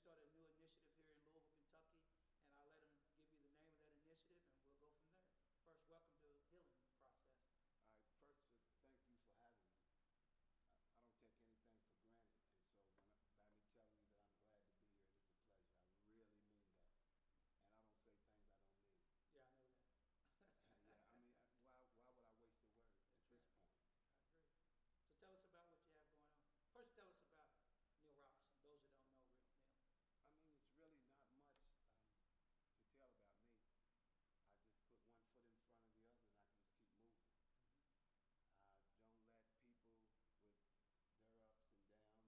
started a new initiative here in Louisville, Kentucky, and I'll let him give you the name of that initiative, and we'll go from there. First, welcome to the healing process. All right, first, thank you for having me. I don't take anything for granted, and so by me telling you that I'm glad to be here, it's a pleasure. I really mean that, and I don't say things I don't mean. Yeah, I know that. Yeah, I mean, why would I waste a word at this point? I agree. So tell us about what you have going on. First, tell us about Neal Robertson, those that don't know Neal. I mean, it's really not much to tell about me. I just put one foot in front of the other, and I can just keep moving. Don't let people with their ups and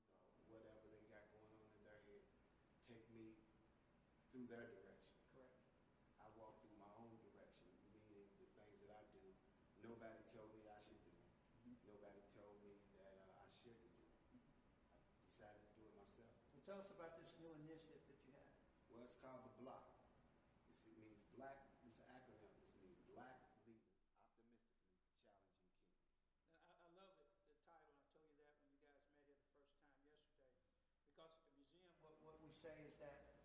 downs or whatever they got going on in their head take me through their direction. Correct. I walk through my own direction, meaning the things that I do. Nobody told me I should do them. Nobody told me that I shouldn't do them. I decided to do it myself. So tell us about this new initiative that you have. Well, it's called the Block. It means black. It's an acronym. This means Black Leaders Optimistically Challenging Kings. And I love it, the title, and I told you that when you guys met here the first time yesterday. Because at the museum, what we say is that,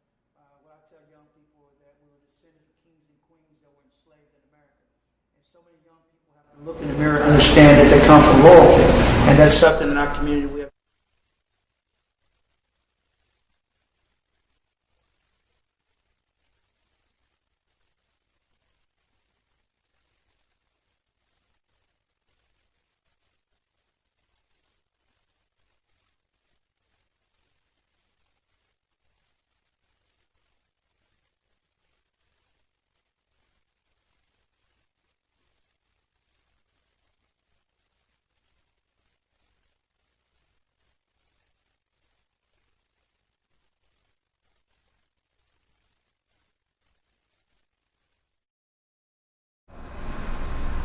what I tell young people is that we were descendants of kings and queens that were enslaved in America. And so many young people have to look in the mirror and understand that they come from royalty. And that's something in our community we have.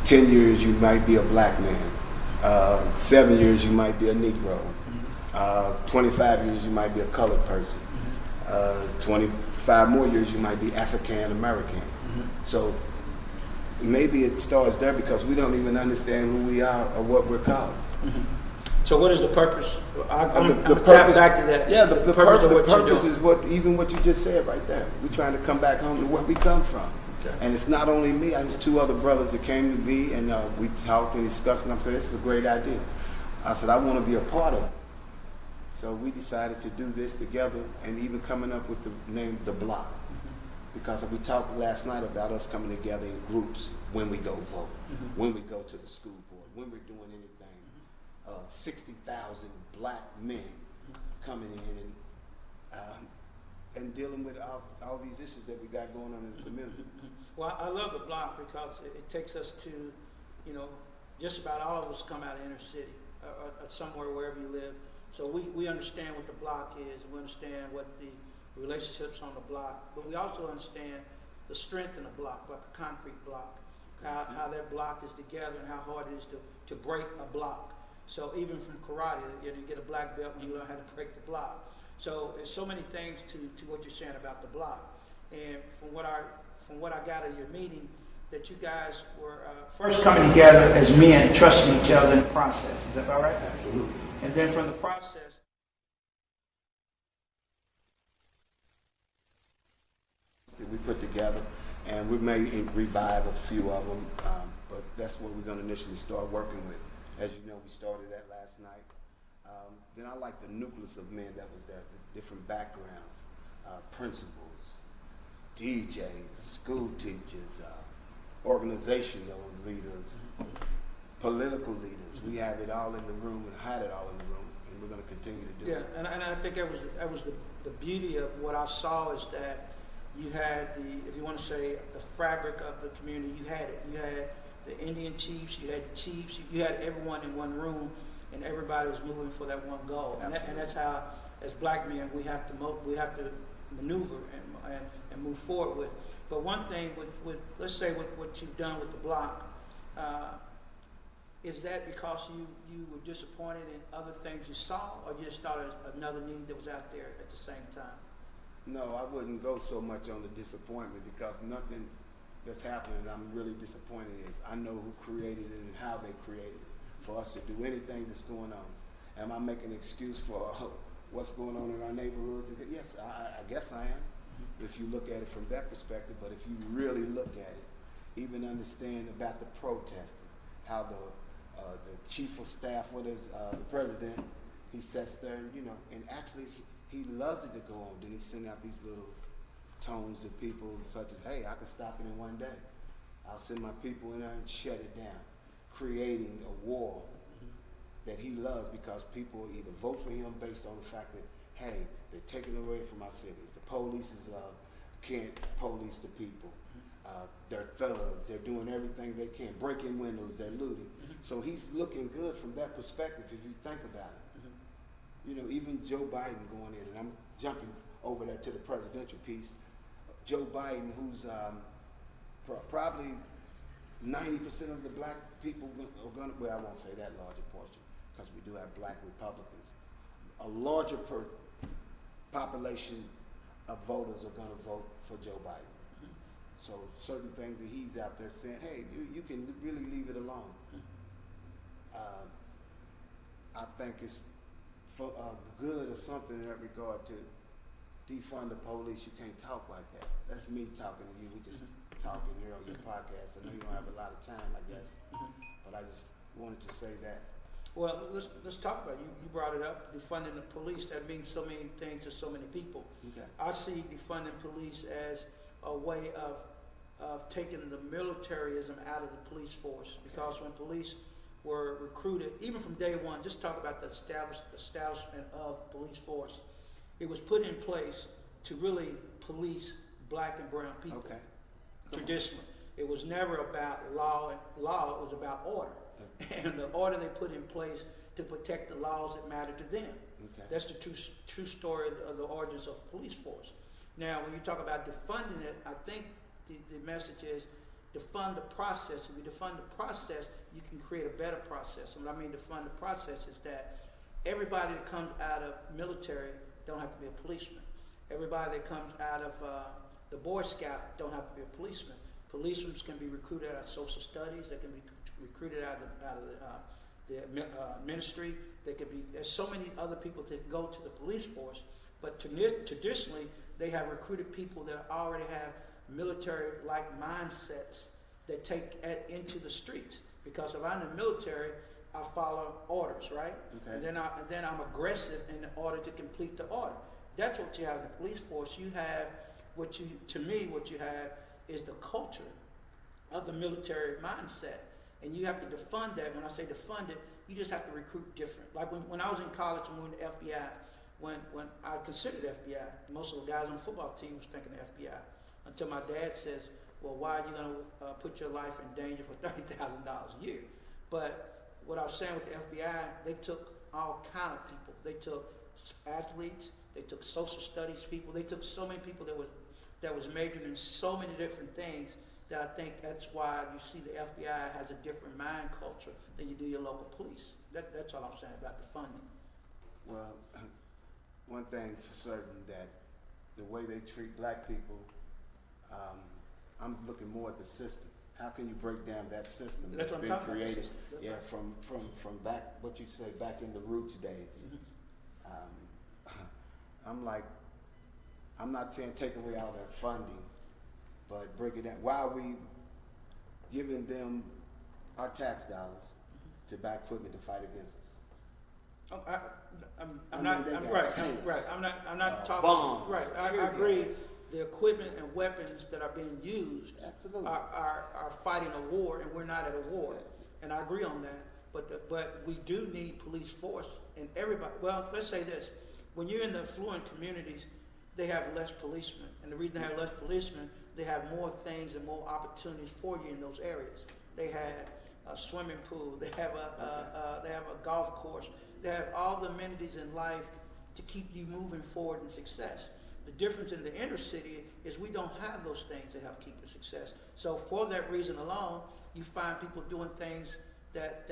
10 years you might be a black man. 7 years you might be a Negro. 25 years you might be a colored person. 25 more years you might be African American. So maybe it starts there because we don't even understand who we are or what we're called. So what is the purpose? I'm purpose, back to that. Yeah, the purpose is what you just said right there. We're trying to come back home to where we come from. Okay. And it's not only me. I had 2 other brothers that came to me and we talked and discussed, and I said, this is a great idea. I said, I want to be a part of it. So we decided to do this together and even coming up with the name The Block. Because we talked last night about us coming together in groups when we go vote, when we go to the school board, when we're doing anything. 60,000 black men coming in and dealing with all these issues that we got going on in the community. Well, I love the block because it takes us to, just about all of us come out of inner city or somewhere wherever you live. So we understand what the block is, and we understand what the relationships on the block, but we also understand the strength in a block, like a concrete block, how that block is together and how hard it is to break a block. So even from karate, you get a black belt when you learn how to break the block. So there's so many things to what you're saying about the block. And from what I got of your meeting, that you guys were first coming together as men, trusting each other in the process. Is that about right? Absolutely. And then from the process, that we put together, and we may revive a few of them, but that's what we're going to initially start working with. As you know, we started that last night. Then I like the nucleus of men that was there, the different backgrounds, principals, DJs, school teachers, organizational leaders, political leaders. We have it all in the room and had it all in the room, and we're going to continue to do it. Yeah, and I think that was the beauty of what I saw is that you had if you want to say, the fabric of the community. You had it. You had the Indian chiefs, you had the chiefs, you had everyone in one room, and everybody was moving for that one goal. And that's how, as black men, we have to maneuver and move forward with. But one thing with let's say with what you've done with the block, is that because you were disappointed in other things you saw, or you just thought of another need that was out there at the same time? No, I wouldn't go so much on the disappointment, because nothing that's happening I'm really disappointed is I know who created it and how they created it for us to do anything that's going on. Am I making an excuse for what's going on in our neighborhoods. And yes, I guess I am, if you look at it from that perspective. But if you really look at it, even understand about the protesting, how the chief of staff, the president, he sits there, and actually he loves it to go on. Then he send out these little tones to people such as, hey, I can stop it in one day. I'll send my people in there and shut it down, creating a war that he loves because people either vote for him based on the fact that, hey, they're taking away from our cities. The police can't police the people. They're thugs. They're doing everything they can, breaking windows. They're looting. So he's looking good from that perspective if you think about it. Even Joe Biden going in, and I'm jumping over there to the presidential piece. Joe Biden, who's probably 90% of the black people are going to, well, I won't say that larger portion, because we do have black Republicans. A larger population of voters are going to vote for Joe Biden. So certain things that he's out there saying, hey, you can really leave it alone. I think it's good or something in that regard to defund the police. You can't talk like that. That's me talking to you. We just talking here on your podcast. I know you don't have a lot of time, I guess, but I just wanted to say that. Well, let's talk about it. You brought it up, defunding the police. That means so many things to so many people. Okay. I see defunding police as a way of taking the militarism out of the police force, because when police were recruited, even from day one, just talk about the establishment of police force. It was put in place to really police black and brown people. Okay. Traditionally, it was never about law. It was about order, and the order they put in place to protect the laws that matter to them. Okay. That's the true story of the origins of the police force. Now, when you talk about defunding it, I think the message is defund the process. If you defund the process, you can create a better process. And what I mean defund the process is that everybody that comes out of military don't have to be a policeman. Everybody that comes out of the Boy Scout don't have to be a policeman. Policemen can be recruited out of social studies. They can be recruited out of the ministry. There's so many other people that go to the police force. But traditionally, they have recruited people that already have military-like mindsets that take into the streets. Because if I'm in the military, I follow orders, right? Okay. And then I'm aggressive in order to complete the order. That's what you have in the police force. You have what you have is the culture of the military mindset, and you have to defund that. When I say defund it, you just have to recruit different. Like when I was in college and we were in the FBI, when I considered FBI, most of the guys on the football team was thinking the FBI. Until my dad says, well, why are you going to put your life in danger for $30,000 a year? But what I was saying with the FBI, they took all kind of people. They took athletes, they took social studies people, they took so many people that was majoring in so many different things that I think that's why you see the FBI has a different mind culture than you do your local police. That's all I'm saying about the funding. Well, one thing's for certain, that the way they treat black people, I'm looking more at the system. How can you break down that system That's what I'm been talking about, created? the system. That's right. From back, what you say, back in the roots days. I'm not saying take away all that funding, but break it down. Why are we giving them our tax dollars to buy equipment to fight against us? I'm not talking. Bombs, right. I agree. The equipment and weapons that are being used Absolutely. are fighting a war, and we're not at a war. And I agree on that. But we do need police force, and everybody. Well, let's say this: when you're in the affluent communities, they have less policemen, and the reason they have less policemen, they have more things and more opportunities for you in those areas. They have a swimming pool. They have a golf course. They have all the amenities in life to keep you moving forward in success. The difference in the inner city is we don't have those things to help keep the success. So for that reason alone, you find people doing things that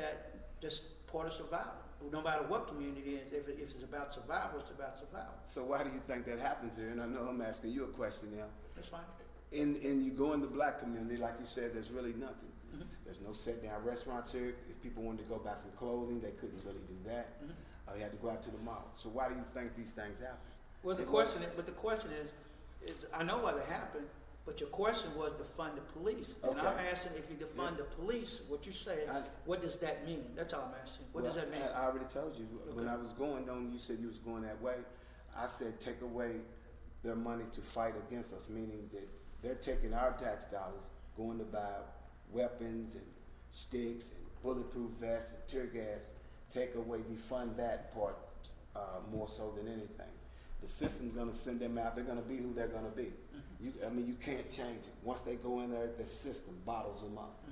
just part of survival. No matter what community it is, if it's about survival, it's about survival. So why do you think that happens here? And I know I'm asking you a question now. That's fine. And you go in the black community, like you said, there's really nothing. There's no sit-down restaurants here. If people wanted to go buy some clothing, they couldn't really do that. They had to go out to the mall. So why do you think these things happen? Well, the question is, I know why they happen, but your question was defund the police. And Okay. I'm asking if you defund the police, what you say, what does that mean? That's all I'm asking. What does that mean? I already told you. When I was going on, you said you was going that way. I said take away their money to fight against us, meaning that they're taking our tax dollars, going to buy weapons and sticks and bulletproof vests and tear gas. Take away, defund that part more so than anything. The system's going to send them out. They're going to be who they're going to be. You can't change it. Once they go in there, the system bottles them up.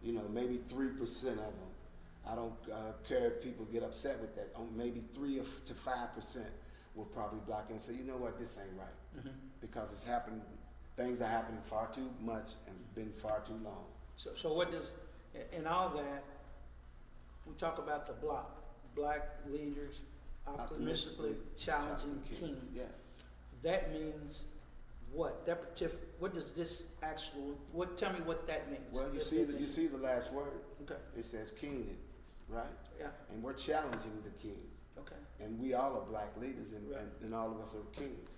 You know, maybe 3% of them. I don't care if people get upset with that. Maybe 3 to 5% will probably block in and say, you know what, this ain't right. Because it's happened, things are happening far too much and been far too long. So what does, in all that, we talk about the block, black leaders optimistically challenging kings. Yeah. That means what? What does this actual? Tell me what that means. Well, you see the last word. Okay. It says king, right? Yeah. And we're challenging the kings. Okay. And we all are black leaders, and all of us are kings.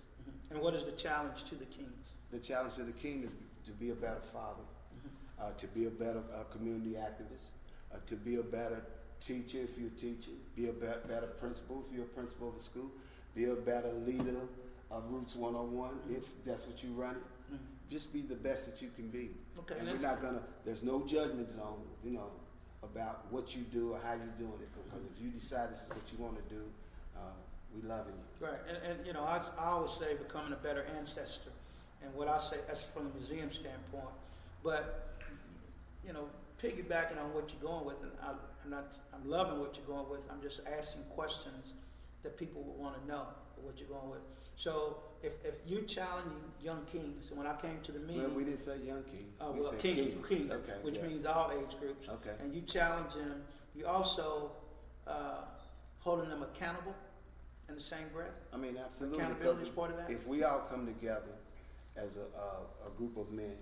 And what is the challenge to the kings? The challenge to the king is to be a better father, to be a better community activist, to be a better teacher if you're a teacher, be a better principal if you're a principal of the school, be a better leader of Roots 101 if that's what you run it. Just be the best that you can be. Okay. And we're not there's no judgment zone, about what you do or how you're doing it. Because if you decide this is what you want to do, we loving you. Right. And I always say becoming a better ancestor. And what I say, that's from the museum standpoint. But, piggybacking on what you're going with, and I'm loving what you're going with. I'm just asking questions that people would want to know what you're going with. So if you challenging young kings, and when I came to the meeting, well, we didn't say young kings. we said kings, okay, which means all age groups. Okay. And you challenge them. You also holding them accountable in the same breath. I mean, absolutely. Accountability is part of that. If we all come together as a group of men,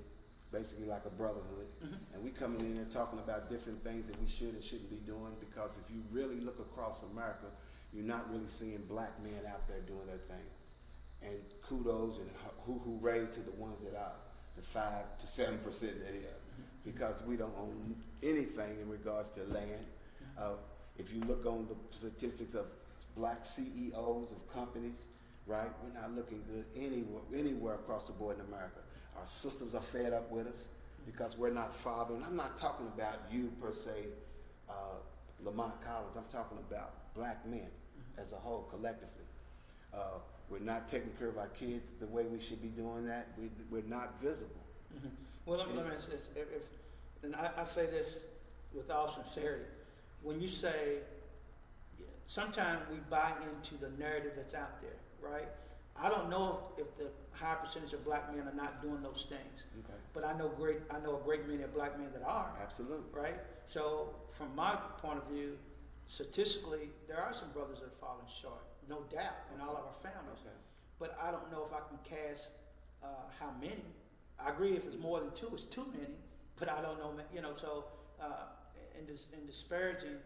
basically like a brotherhood, and we coming in and talking about different things that we should and shouldn't be doing, because if you really look across America, you're not really seeing black men out there doing their thing. And kudos and hooray to the ones that are, the 5 to 7% that is, because we don't own anything in regards to land. If you look on the statistics of black CEOs of companies, right, we're not looking good anywhere across the board in America. Our sisters are fed up with us because we're not fathering. I'm not talking about you per se, Lamont Collins. I'm talking about black men as a whole, collectively. We're not taking care of our kids the way we should be doing that. We're not visible. Well, let me ask this. And I say this with all sincerity. When you say, sometimes we buy into the narrative that's out there, right? I don't know if the high percentage of black men are not doing those things. Okay. But I know a great many of black men that are. Absolutely. Right? So from my point of view, statistically, there are some brothers that are falling short, no doubt, in all of our families. Okay. But I don't know if I can cast how many. I agree if it's more than 2, it's too many, but I don't know, so in disparaging,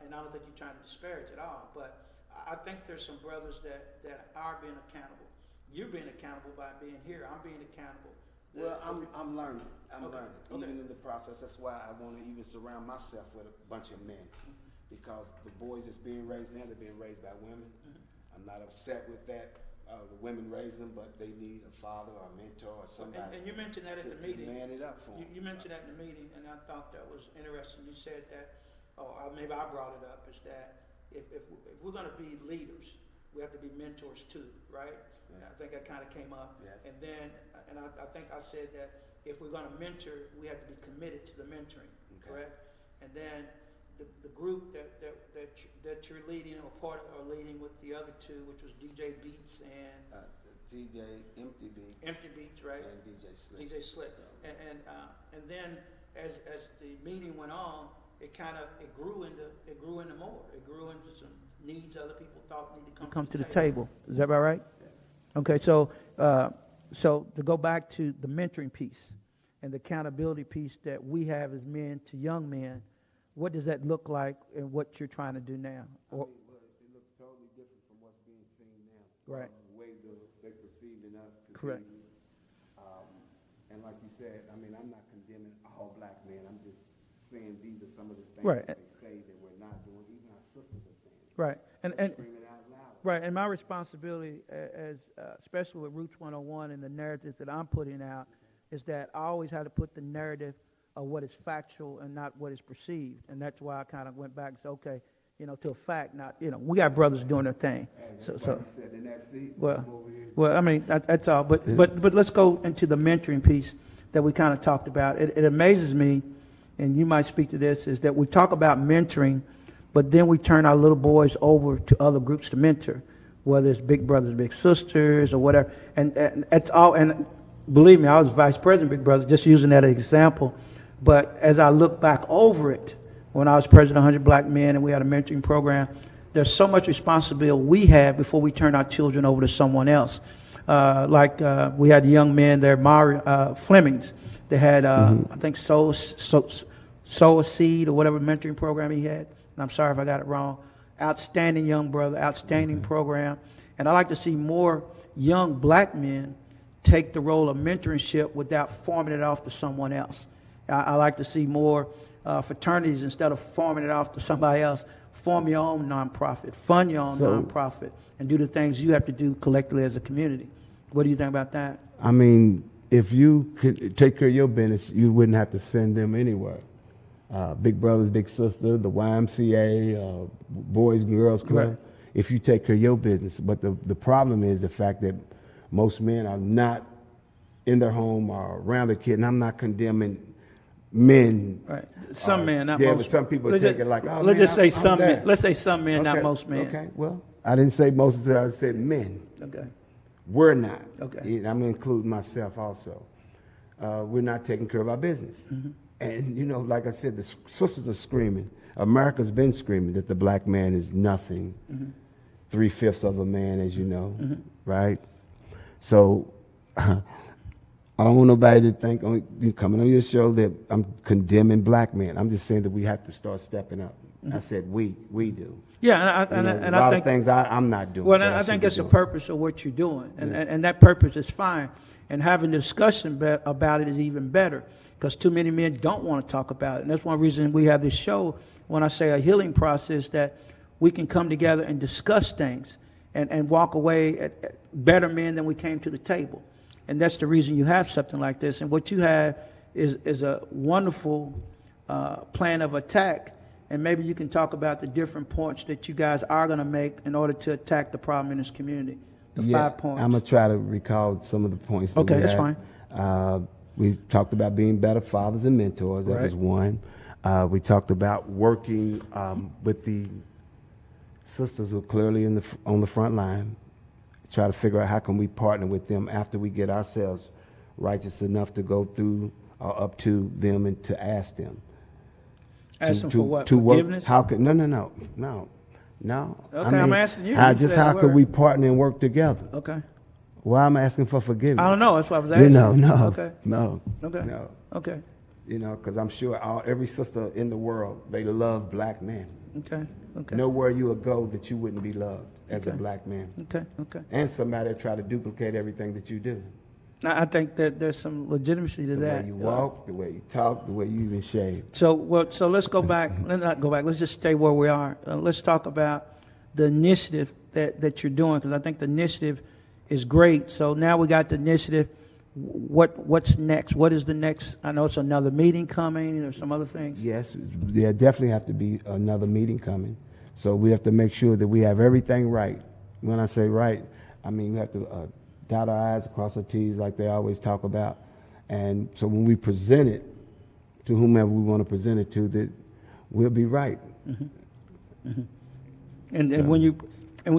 and I don't think you're trying to disparage at all, but I think there's some brothers that are being accountable. You're being accountable by being here. I'm being accountable. Well, I'm learning. I'm learning. Okay. Even in the process, that's why I want to even surround myself with a bunch of men. Because the boys that's being raised now, they're being raised by women. I'm not upset with that. The women raise them, but they need a father or a mentor or somebody. And you mentioned that at the meeting. To man it up for them. You mentioned that in the meeting, and I thought that was interesting. You said that, maybe I brought it up, is that if we're going to be leaders, we have to be mentors too, right? Yeah. I think that kind of came up. Yes. And then, I think I said that if we're going to mentor, we have to be committed to the mentoring, correct? And then the group that you're leading or leading with the other two, which was DJ Beats and DJ Empty Beats. Empty Beats, right? And DJ Slick. DJ Slick. And then as the meeting went on, it grew into more. It grew into some needs other people thought need to come to the table. Is that about right? Yeah. Okay, so So to go back to the mentoring piece and the accountability piece that we have as men to young men, what does that look like and what you're trying to do now? Or, Well, it looks totally different from what's being seen now. Right. The way they perceive in us to Correct. be. And like you said, I mean, I'm not condemning all black men. I'm just saying these are some of the things Right. that they say that we're not doing. Even our sisters are saying it. right. And Screaming out loud. right. And my responsibility as especially with Roots 101 and the narratives that I'm putting out is that I always had to put the narrative of what is factual and not what is perceived. And that's why I kind of went back and said, okay, to a fact, not, we got brothers doing their thing. Hey, So, you said in that seat, well, I'm over here. well, I mean, that's all. But let's go into the mentoring piece that we kind of talked about. It amazes me, and you might speak to this, is that we talk about mentoring, but then we turn our little boys over to other groups to mentor, whether it's big brothers, big sisters, or whatever. And that's all. And believe me, I was vice president of Big Brother, just using that as an example. But as I look back over it, when I was president of 100 Black Men and we had a mentoring program, there's so much responsibility we had before we turn our children over to someone else. We had young men there, Flemings. They had, I think, Sow a Seed or whatever mentoring program he had. And I'm sorry if I got it wrong. Outstanding young brother, outstanding program. And I like to see more young black men take the role of mentorship without forming it off to someone else. I like to see more fraternities, instead of forming it off to somebody else, form your own nonprofit, fund your own nonprofit, and do the things you have to do collectively as a community. What do you think about that? I mean, if you could take care of your business, you wouldn't have to send them anywhere. Big Brothers, Big Sister, the YMCA, Boys and Girls Club, Right. if you take care of your business. But the problem is the fact that most men are not in their home or around their kid, and I'm not condemning men. Right. Some men, not yeah, most. but some people take it like, oh, let's man, just say I'm some there. men. Let's say some men, not Okay, most men. Okay, well, I didn't say most, I said men. Okay. We're not. Okay. I'm including myself also. We're not taking care of our business. Mm-hmm. And, like I said, the sisters are screaming. America's been screaming that the black man is nothing. Mm-hmm. 3/5 of a man, as you know, Mm-hmm. right? So I don't want nobody to think, coming on your show, that I'm condemning black men. I'm just saying that we have to start stepping up. I said we do. Yeah, You know, and a lot I think of things I'm not doing. well, that I should think be that's the doing. purpose of what you're doing, and that purpose is fine. And having a discussion about it is even better, because too many men don't want to talk about it. And that's one reason we have this show. When I say a healing process, that we can come together and discuss things and walk away at better men than we came to the table. And that's the reason you have something like this. And what you have is a wonderful plan of attack. And maybe you can talk about the different points that you guys are going to make in order to attack the problem in this community. The 5 points. I'm going to try to recall some of the points. Okay, we that's had. fine. We talked about being better fathers and mentors. That Right. was one. We talked about working with the sisters who are clearly on the front line. Try to figure out how can we partner with them after we get ourselves righteous enough to go through or up to them and to ask them. Ask them for what? To work, Forgiveness? how could, no. Okay, I'm asking you. How, You just said how the could word. we partner and work together? Okay. Why am I asking for forgiveness? I don't know. That's what I was asking. No. Okay. No. Okay. No. Okay. Because I'm sure every sister in the world, they love black men. Okay. Okay. Nowhere you would go that you wouldn't be loved as a Okay. black man. Okay. Okay. And somebody that try to duplicate everything that you do. Now, I think that there's some legitimacy to The that. way you walk, the way you talk, the way you even shave. So let's go back. Let's not go back. Let's just stay where we are. Let's talk about the initiative that you're doing, because I think the initiative is great. So now we got the initiative. What's next? What is the next? I know it's another meeting coming. There's some other things. Yes, there definitely have to be another meeting coming. So we have to make sure that we have everything right. When I say right, I mean we have to dot our I's, cross our T's, like they always talk about. And so when we present it to whomever we want to present it to, that we'll be right. Mm-hmm. Mm-hmm. And when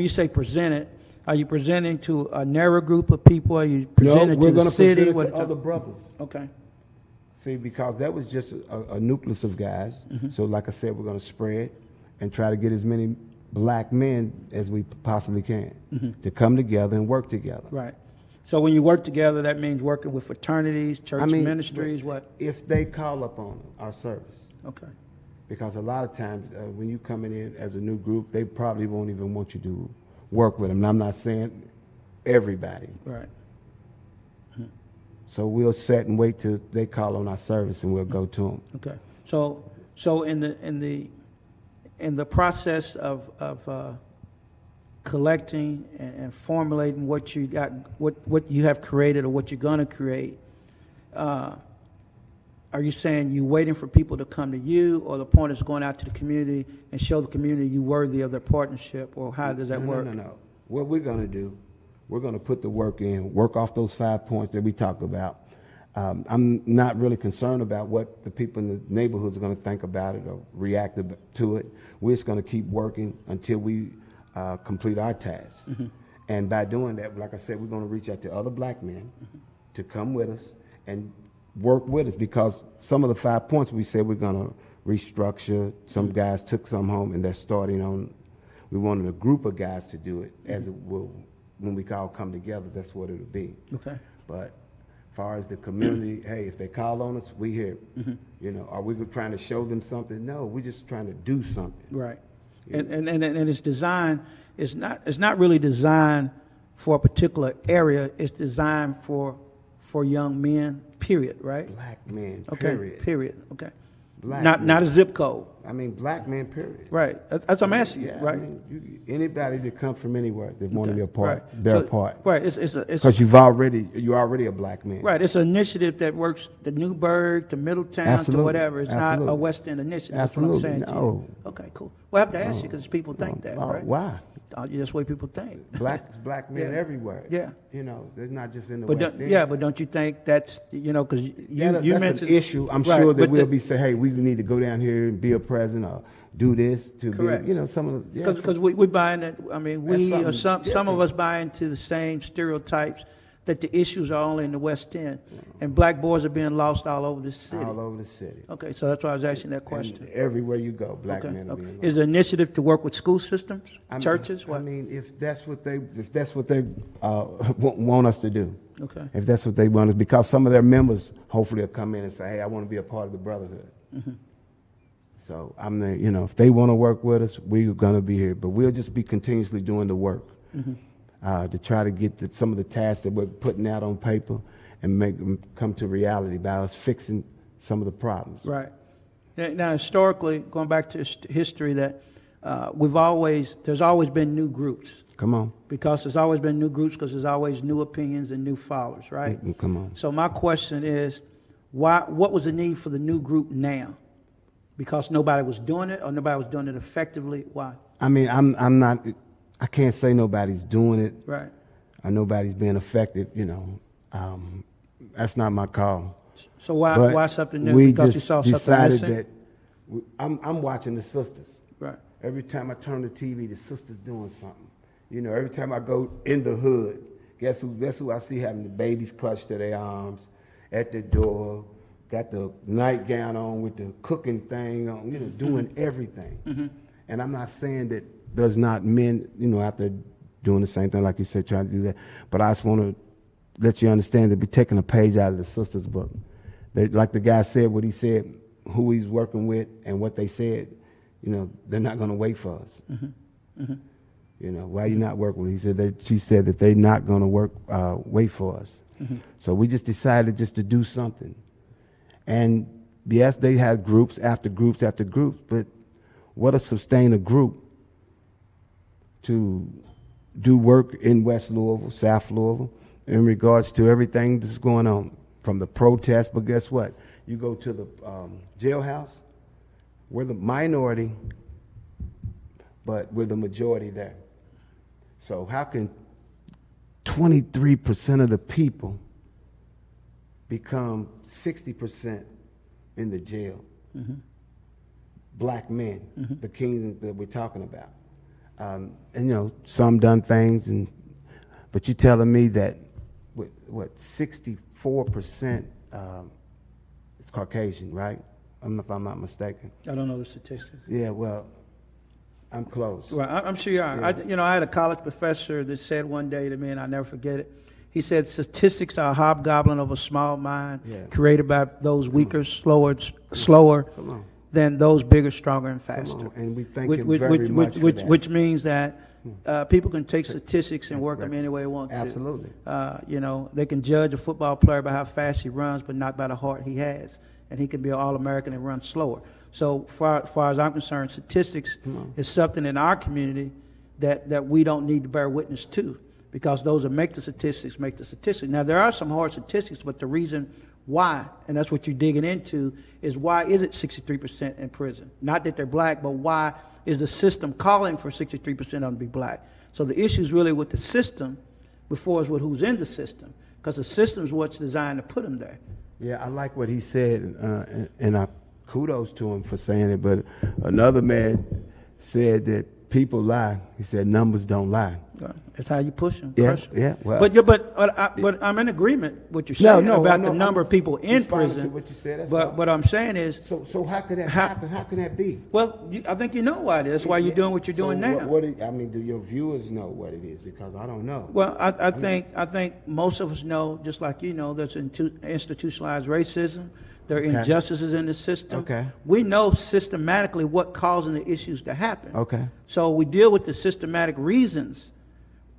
you say present it, are you presenting to a narrow group of people? Are you presenting we're to going the to city? present it to other brothers. Okay. See, because that was just a nucleus of guys. Mm-hmm. So like I said, we're going to spread and try to get as many black men as we possibly can to come together and work together. Right. So when you work together, that means working with fraternities, church ministries, what? If they call upon our service. Okay. Because a lot of times when you coming in as a new group, they probably won't even want you to work with them. And I'm not saying everybody. Right. So we'll sit and wait till they call on our service, and we'll go to them. Okay. So in the process of collecting and formulating what you got, what you have created or what you're going to create, are you saying you waiting for people to come to you, or the point is going out to the community and show the community you worthy of their partnership, or how does that work? No. What we're going to do, we're going to put the work in, work off those 5 points that we talked about. I'm not really concerned about what the people in the neighborhoods are going to think about it or react to it. We're just going to keep working until we complete our tasks. Mm-hmm. And by doing that, like I said, we're going to reach out to other black men to come with us and work with us, because some of the 5 points we said we're going to restructure. Some guys took some home and they're starting on. We wanted a group of guys to do it, as it will when we all come together. That's what it'll be. Okay. But as far as the community, hey, if they call on us, we hear. You know, are we trying to show them something? No, we're just trying to do something. Right. And it's designed. It's not really designed for a particular area. It's designed for young men. Period. Right. Black men. Okay. Period. Period. Okay. Black not a zip code. I mean, black men, period. Right. That's what I'm asking you, right? I mean, anybody that comes from anywhere that want to be a part, they're a part. Right. It's because you're already a black man. Right. It's an initiative that works the Newburgh to Middletown Absolutely. to whatever. It's Absolutely. not a West End initiative. Absolutely. That's what I'm saying No. to you. Okay, cool. Well, I have to ask you because people think that, right? Why? That's the way people think. Black men everywhere. Yeah. You know, they're not just in the West End. Yeah, but don't you think that's, because you that's mentioned an issue. I'm sure that we'll be saying, hey, we need to go down here and be a president or do this to correct. Get, some of the because we buying it. I mean, we or some of us buy into the same stereotypes that the issues are only in the West End, and black boys are being lost all over the city. All over the city. Okay, so that's why I was asking that question. And everywhere you go, black men are being lost. Is the initiative to work with school systems, churches? What? I mean, if that's what they want us to do. Okay. If that's what they want us, because some of their members hopefully will come in and say, hey, I want to be a part of the brotherhood. Mm-hmm. So if they want to work with us, we're going to be here, but we'll just be continuously doing the work. Mm-hmm. To try to get some of the tasks that we're putting out on paper and make them come to reality by us fixing some of the problems. Right. Now, historically, going back to history, that there's always been new groups. Come on. Because there's always been new groups, because there's always new opinions and new followers, right? Come on. So my question is, what was the need for the new group now? Because nobody was doing it, or nobody was doing it effectively? Why? I mean, I can't say nobody's doing it. Right. Or nobody's being effective, that's not my call. So why something new? We because just you saw decided something that I'm watching the sisters. Right. Every time I turn the TV, the sisters doing something. Every time I go in the hood, guess who I see having the babies clutched to their arms at the door, got the nightgown on with the cooking thing on, doing everything. Mm-hmm. And I'm not saying that there's not men, out there doing the same thing, like you said, trying to do that. But I just want to let you understand that we're taking a page out of the sisters' book. Like the guy said, what he said, who he's working with, and what they said, they're not going to wait for us. Mm-hmm. Mm-hmm. Why you not working with? She said that they're not going to wait for us. Mm-hmm. So we just decided just to do something. And yes, they had groups after groups after groups, but what to sustain a group to do work in West Louisville, South Louisville, in regards to everything that's going on, from the protests. But guess what? You go to the jailhouse, we're the minority, but we're the majority there. So how can 23% of the people become 60% in the jail? Mm-hmm. Black men, mm-hmm. the kings that we're talking about. And some done things, but you're telling me that 64% is Caucasian, right? If I'm not mistaken. I don't know the statistics. Yeah, well, I'm close. Well, I'm sure you are. Yeah. I had a college professor that said one day to me, and I'll never forget it. He said statistics are a hobgoblin of a small mind, Yeah. created by those weaker, slower Come on. than those bigger, stronger, and Come faster. on. And we thank Which, him which, very which, much which, for which, that. which means that people can take statistics and work them Right. any way they want to. Absolutely. You know, they can judge a football player by how fast he runs, but not by the heart he has. And he can be an All-American and run slower. So far as I'm concerned, statistics is something in our community that we don't need to bear witness to, because those that make the statistics make the statistics. Now, there are some hard statistics, but the reason why, and that's what you're digging into, is why is it 63% in prison? Not that they're black, but why is the system calling for 63% of them to be black? So the issue is really with the system before it's with who's in the system, because the system is what's designed to put them there. Yeah, I like what he said, and I kudos to him for saying it. But another man said that people lie. He said numbers don't lie. That's how you push them. Yeah, crush 'em. yeah. Well, but I'm in agreement with what you're saying no, about I know. the number of people in responding prison. to what you said, that's all. But what I'm saying is, So how could that happen? How can that be? well, I think you know why it is. That's why you're doing what you're doing now. I mean, do your viewers know what it is? Because I don't know. Well, I think most of us know, just like you know, there's institutionalized racism. There are injustices in the system. Okay. We know systematically what causing the issues to happen. Okay. So we deal with the systematic reasons,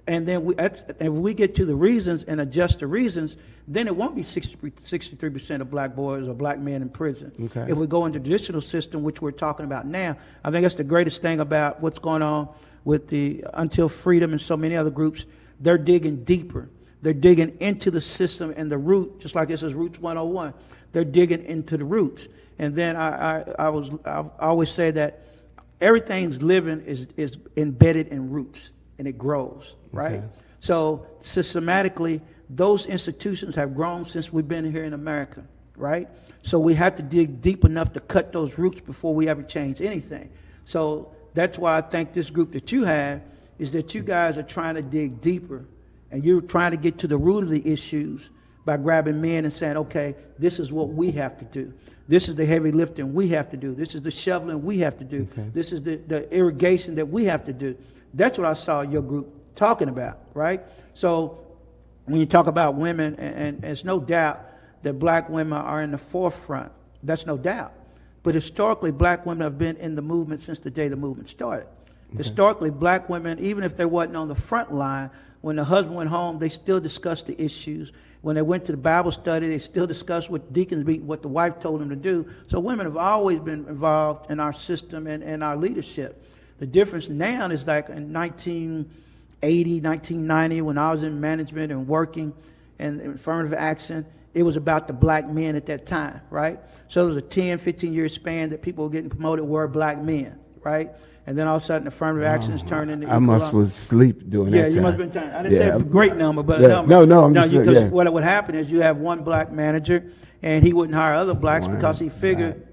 and then we get to the reasons and adjust the reasons, then it won't be 63% of black boys or black men in prison. Okay. If we go into the traditional system, which we're talking about now, I think that's the greatest thing about what's going on with the Until Freedom and so many other groups. They're digging deeper. They're digging into the system and the root, just like this is Roots 101. They're digging into the roots. And then I always say that everything's living is embedded in roots, and it grows, right? Okay. So systematically, those institutions have grown since we've been here in America, right? So we have to dig deep enough to cut those roots before we ever change anything. So that's why I think this group that you have is that you guys are trying to dig deeper, and you're trying to get to the root of the issues by grabbing men and saying, okay, this is what we have to do. This is the heavy lifting we have to do. This is the shoveling we have to do. Okay. This is the irrigation that we have to do. That's what I saw your group talking about, right? So when you talk about women, and it's no doubt that black women are in the forefront. That's no doubt. But historically, black women have been in the movement since the day the movement started. Okay. Historically, black women, even if they wasn't on the front line, when the husband went home, they still discussed the issues. When they went to the Bible study, they still discussed what deacons be, what the wife told them to do. So women have always been involved in our system and our leadership. The difference now is like in 1980, 1990, when I was in management and working and affirmative action, it was about the black men at that time, right? So there was a 10, 15-year span that people were getting promoted were black men, right? And then all of a sudden, affirmative action is turned into. I must was asleep during that time. Yeah, you must have been. I didn't say a great number, but yeah. a number. No, I'm just saying. Yeah. What would happen is you have one black manager, and he wouldn't hire other blacks because he figured,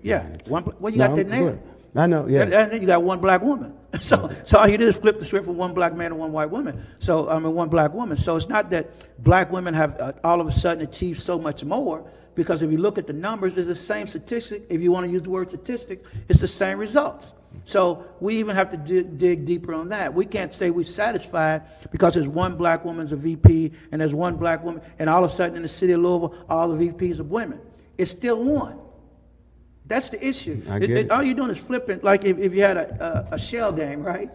one. Well, you got that now. I know. Yeah. And then you got one black woman. So all you did is flip the script from one black man to one white woman. So one black woman. So it's not that black women have all of a sudden achieved so much more, because if you look at the numbers, it's the same statistic. If you want to use the word statistic, it's the same results. So we even have to dig deeper on that. We can't say we're satisfied because there's one black woman's a VP and there's one black woman, and all of a sudden in the city of Louisville, all the VPs are women. It's still one. That's the issue. All you're doing is flipping, like if you had a shell game, right?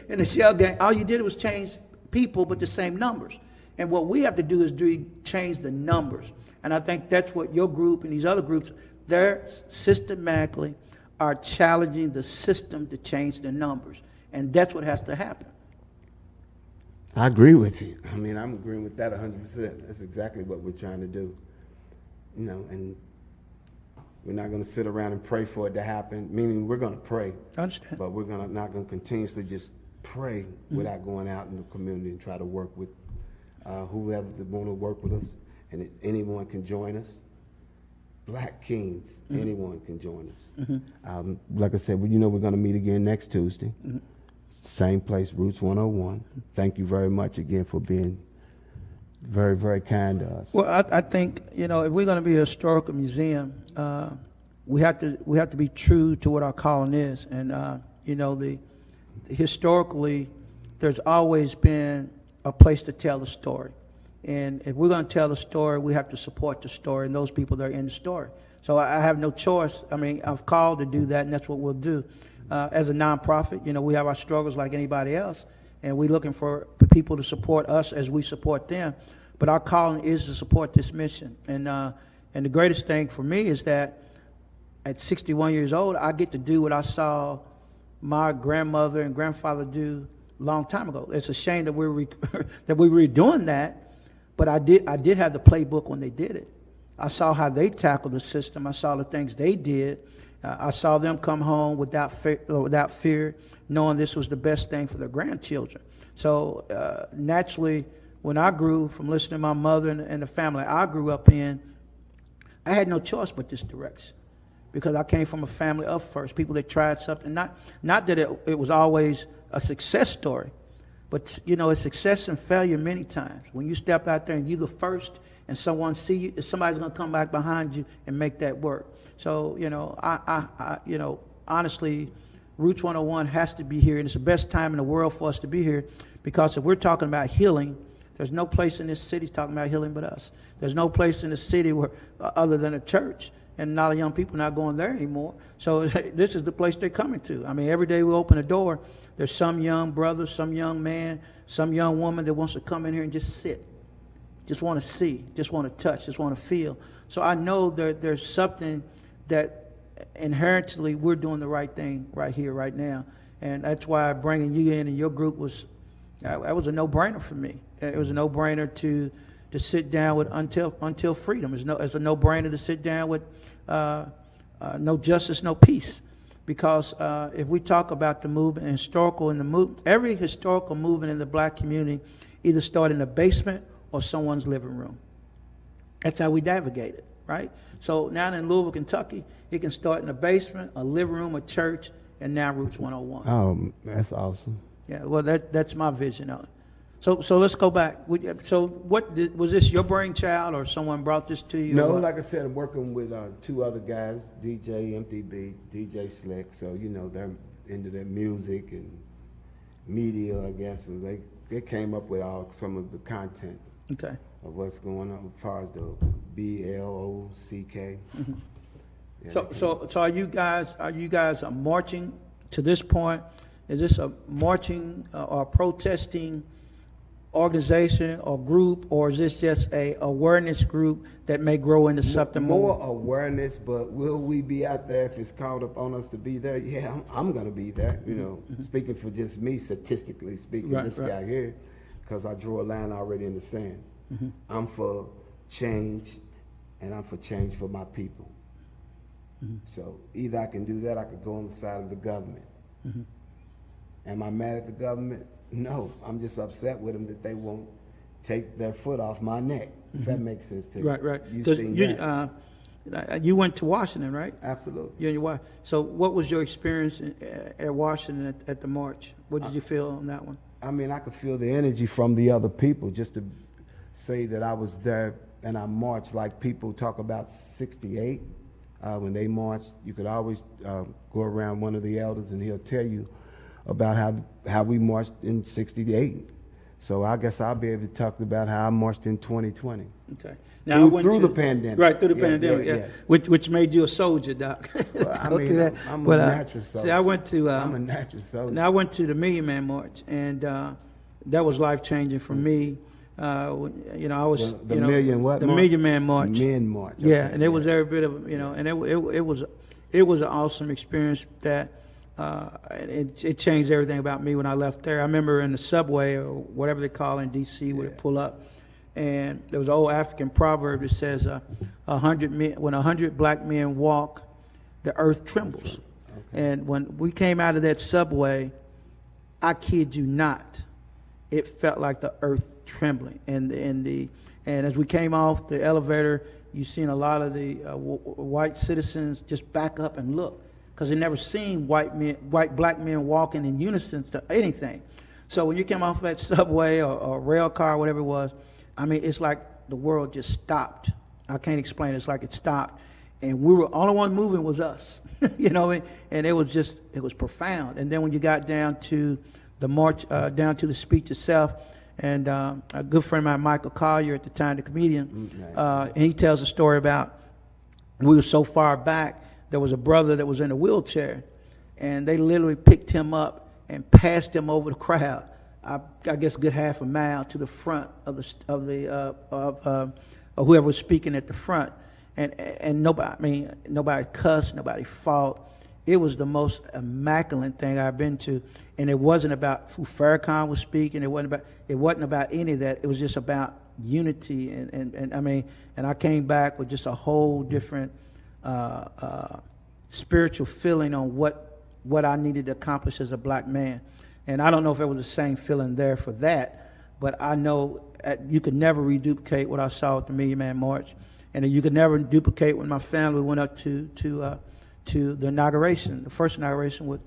In the shell game, all you did was change people, but the same numbers. And what we have to do is change the numbers. And I think that's what your group and these other groups, they're systematically are challenging the system to change the numbers. And that's what has to happen. I agree with you. I mean, I'm agreeing with that 100%. That's exactly what we're trying to do. You know, and we're not going to sit around and pray for it to happen, meaning we're going to pray. I understand. But we're not going to continuously just pray without going out in the community and try to work with whoever want to work with us. And anyone can join us. Black Kings, anyone can join us. Like I said, we're going to meet again next Tuesday. Same place, Roots 101. Thank you very much again for being very, very kind to us. Well, I think, if we're going to be a historical museum, we have to be true to what our calling is. And, historically, there's always been a place to tell the story. And if we're going to tell the story, we have to support the story and those people that are in the story. So I have no choice. I mean, I've called to do that, and that's what we'll do. As a nonprofit, we have our struggles like anybody else, and we're looking for people to support us as we support them. But our calling is to support this mission. And the greatest thing for me is that at 61 years old, I get to do what I saw my grandmother and grandfather do a long time ago. It's a shame that that we were doing that, but I did have the playbook when they did it. I saw how they tackled the system. I saw the things they did. I saw them come home without fear, knowing this was the best thing for their grandchildren. So naturally, when I grew from listening to my mother and the family I grew up in, I had no choice but this direction, because I came from a family of first, people that tried something. Not that it was always a success story, but it's success and failure many times. When you step out there and you're the first, and someone see you, somebody's going to come back behind you and make that work. So I honestly, Roots 101 has to be here, and it's the best time in the world for us to be here, because if we're talking about healing, there's no place in this city talking about healing but us. There's no place in the city where other than a church, and a lot of young people not going there anymore. So this is the place they're coming to. I mean, every day we open a door, there's some young brother, some young man, some young woman that wants to come in here and just sit, just want to see, just want to touch, just want to feel. So I know that there's something that inherently we're doing the right thing right here, right now. And that's why bringing you in and your group was a no-brainer for me. It was a no-brainer to sit down with Until Freedom. It's a no-brainer to sit down with No Justice, No Peace. Because if we talk about the movement, every historical movement in the black community either started in the basement or someone's living room. That's how we navigate it, right? So now in Louisville, Kentucky, it can start in the basement, a living room, a church, and now Roots 101. Oh, that's awesome. Yeah, well, that's my vision of it. So let's go back. So was this your brainchild, or someone brought this to you? No, like I said, I'm working with two other guys, DJ Empty Beats, DJ Slick. So they're into their music and media, I guess. So they came up with some of the content. Okay. Of what's going on as far as the BLOCK. Mm-hmm. Yeah, So are you guys marching to this point? Is this a marching or protesting organization or group, or is this just a awareness group that may grow into something more? More awareness, but will we be out there if it's called up on us to be there? Yeah, I'm going to be there. Mm-hmm. Speaking for just me, statistically speaking, this guy here, because I drew a line already in the sand. Mm-hmm. I'm for change, and I'm for change for my people. Mm-hmm. So either I can do that, I could go on the side of the government. Mm-hmm. Am I mad at the government? No, I'm just upset with them that they won't take their foot off my neck, if that makes sense to you. Right. You've seen that. You went to Washington, right? Absolutely. You and your wife. So what was your experience at Washington at the march? What did you feel on that one? I mean, I could feel the energy from the other people. Just to say that I was there and I marched, like people talk about 68 when they marched. You could always go around one of the elders and he'll tell you about how we marched in 68. So I guess I'll be able to talk about how I marched in 2020. Okay. Now through the pandemic. Right, through the pandemic, yeah. Which made you a soldier, Doc. Well, I mean, I'm a natural soldier. See, I'm a natural soldier. Now I went to the Million Man March, and that was life-changing for me. I was, the Million what? The Million Man March. Men March. Okay. Yeah, and it was every bit of, and it was an awesome experience that, it changed everything about me when I left there. I remember in the subway or whatever they call it in D.C. where they pull up, and there was an old African proverb that says, 100 black men walk, the earth trembles. Okay. And when we came out of that subway, I kid you not, it felt like the earth trembling. And as we came off the elevator, you seen a lot of the white citizens just back up and look, because they never seen black men walking in unison to anything. So when you came off that subway or rail car, whatever it was, I mean, it's like the world just stopped. I can't explain it. It's like it stopped, and we were only one moving was us, and it was profound. And then when you got down to the march, down to the speech itself, And a good friend of mine, Michael Collier, at the time, the comedian, Nice. and he tells a story about we were so far back, there was a brother that was in a wheelchair, and they literally picked him up and passed him over the crowd. I guess a good half a mile to the front of whoever was speaking at the front, and nobody cussed, nobody fought. It was the most immaculate thing I've been to, and it wasn't about who Farrakhan was speaking. It wasn't about any of that. It was just about unity, and I came back with just a whole different spiritual feeling on what I needed to accomplish as a black man. And I don't know if it was the same feeling there for that, but I know you could never reduplicate what I saw at the Million Man March, and you could never duplicate when my family went up to the inauguration, the first inauguration with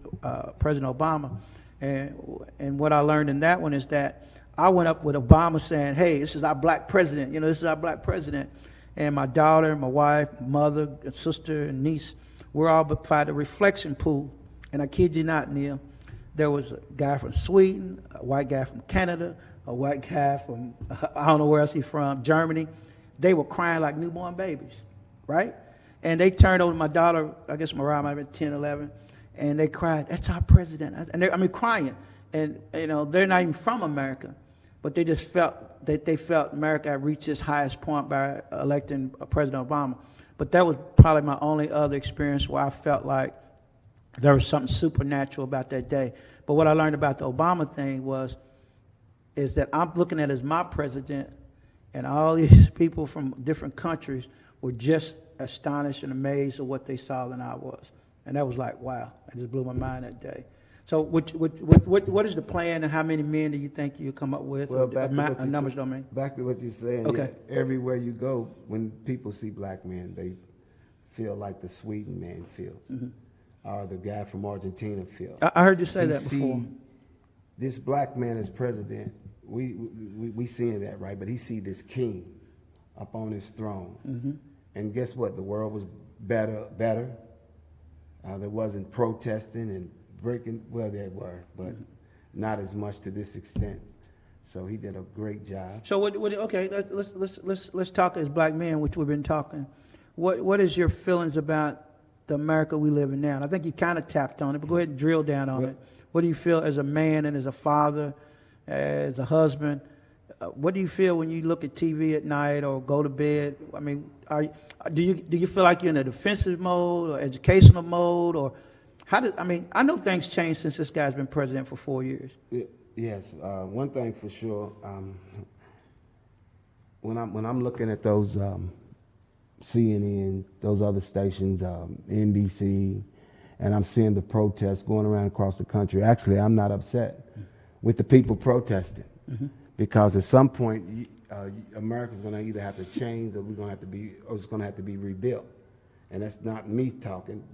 President Obama. And what I learned in that one is that I went up with Obama saying, hey, this is our black president, this is our black president. And my daughter, my wife, mother, sister, and niece, we're all by the reflection pool. And I kid you not, Neil, there was a guy from Sweden, a white guy from Canada, a white guy from, I don't know where else he's from, Germany. They were crying like newborn babies, right? And they turned over to my daughter, I guess Mariah might have been 10, 11, and they cried, that's our president. And crying. And, they're not even from America, but they just felt that they felt America had reached its highest point by electing President Obama. But that was probably my only other experience where I felt like there was something supernatural about that day. But what I learned about the Obama thing is that I'm looking at as my president, and all these people from different countries were just astonished and amazed at what they saw than I was. And that was like, wow, it just blew my mind that day. So what is the plan, and how many men do you think you come up with? Well, back to what you're saying. Okay. Yeah, everywhere you go, when people see black men, they feel like the Sweden man feels, or the guy from Argentina feels. I heard you say that before. This black man as president, we seeing that, right? But he see this king up on his throne. And guess what? The world was better. There wasn't protesting and breaking. Well, there were, but not as much to this extent. So he did a great job. So okay, let's talk as black men, which we've been talking. What is your feelings about the America we live in now? And I think you kind of tapped on it, but go ahead and drill down on it. What do you feel as a man and as a father, as a husband? What do you feel when you look at TV at night or go to bed? I mean, do you feel like you're in a defensive mode or educational mode, or I know things changed since this guy's been president for 4 years. Yes, one thing for sure. When I'm looking at those CNN, those other stations, NBC, and I'm seeing the protests going around across the country. Actually, I'm not upset with the people protesting, because at some point America's going to either have to change, or it's going to have to be rebuilt. And that's not me talking.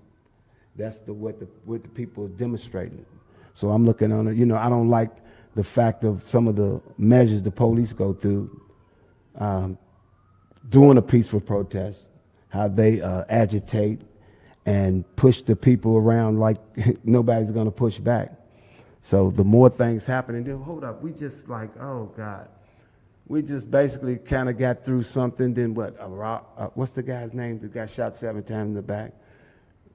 That's what the people are demonstrating. So I'm looking on it. I don't like the fact of some of the measures the police go through during a peaceful protest, how they agitate and push the people around like nobody's going to push back. So the more things happen, and then hold up, we just like, oh God, we just basically kind of got through something. Then what? What's the guy's name that got shot 7 times in the back?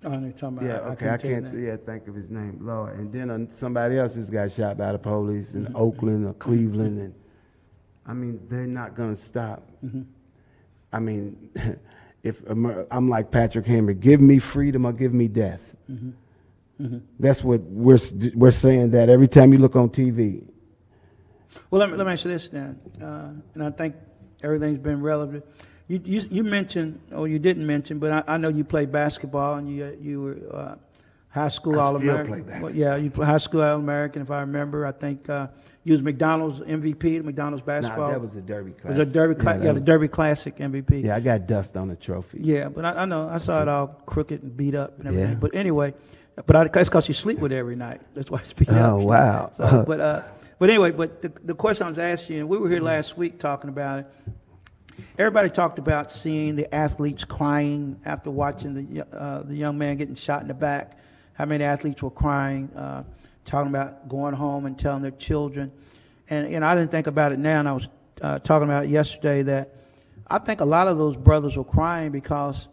Oh, you're talking about. Yeah, okay, I can't think of his name, Lord. And then somebody else just got shot by the police in Oakland or Cleveland, and I mean, they're not going to stop. I mean, if I'm like Patrick Henry, give me freedom or give me death. That's what we're saying that every time you look on TV. Well, let me ask you this then, and I think everything's been relevant. You mentioned, or you didn't mention, but I know you played basketball, and you were high school All-American. I still play basketball. Yeah, you play high school All-American, if I remember. I think you was McDonald's MVP, McDonald's basketball. Nah, that was the Derby Classic. It was a Derby the Derby Classic MVP. Yeah, I got dust on the trophy. Yeah, but I know, I saw it all crooked and beat up and everything. Yeah. But anyway, it's because you sleep with it every night. That's why it's beat up. Oh, wow. So, but anyway, the question I was asking you, and we were here last week talking about it. Everybody talked about seeing the athletes crying after watching the young man getting shot in the back. How many athletes were crying, talking about going home and telling their children. And I didn't think about it now, and I was talking about it yesterday, that I think a lot of those brothers were crying because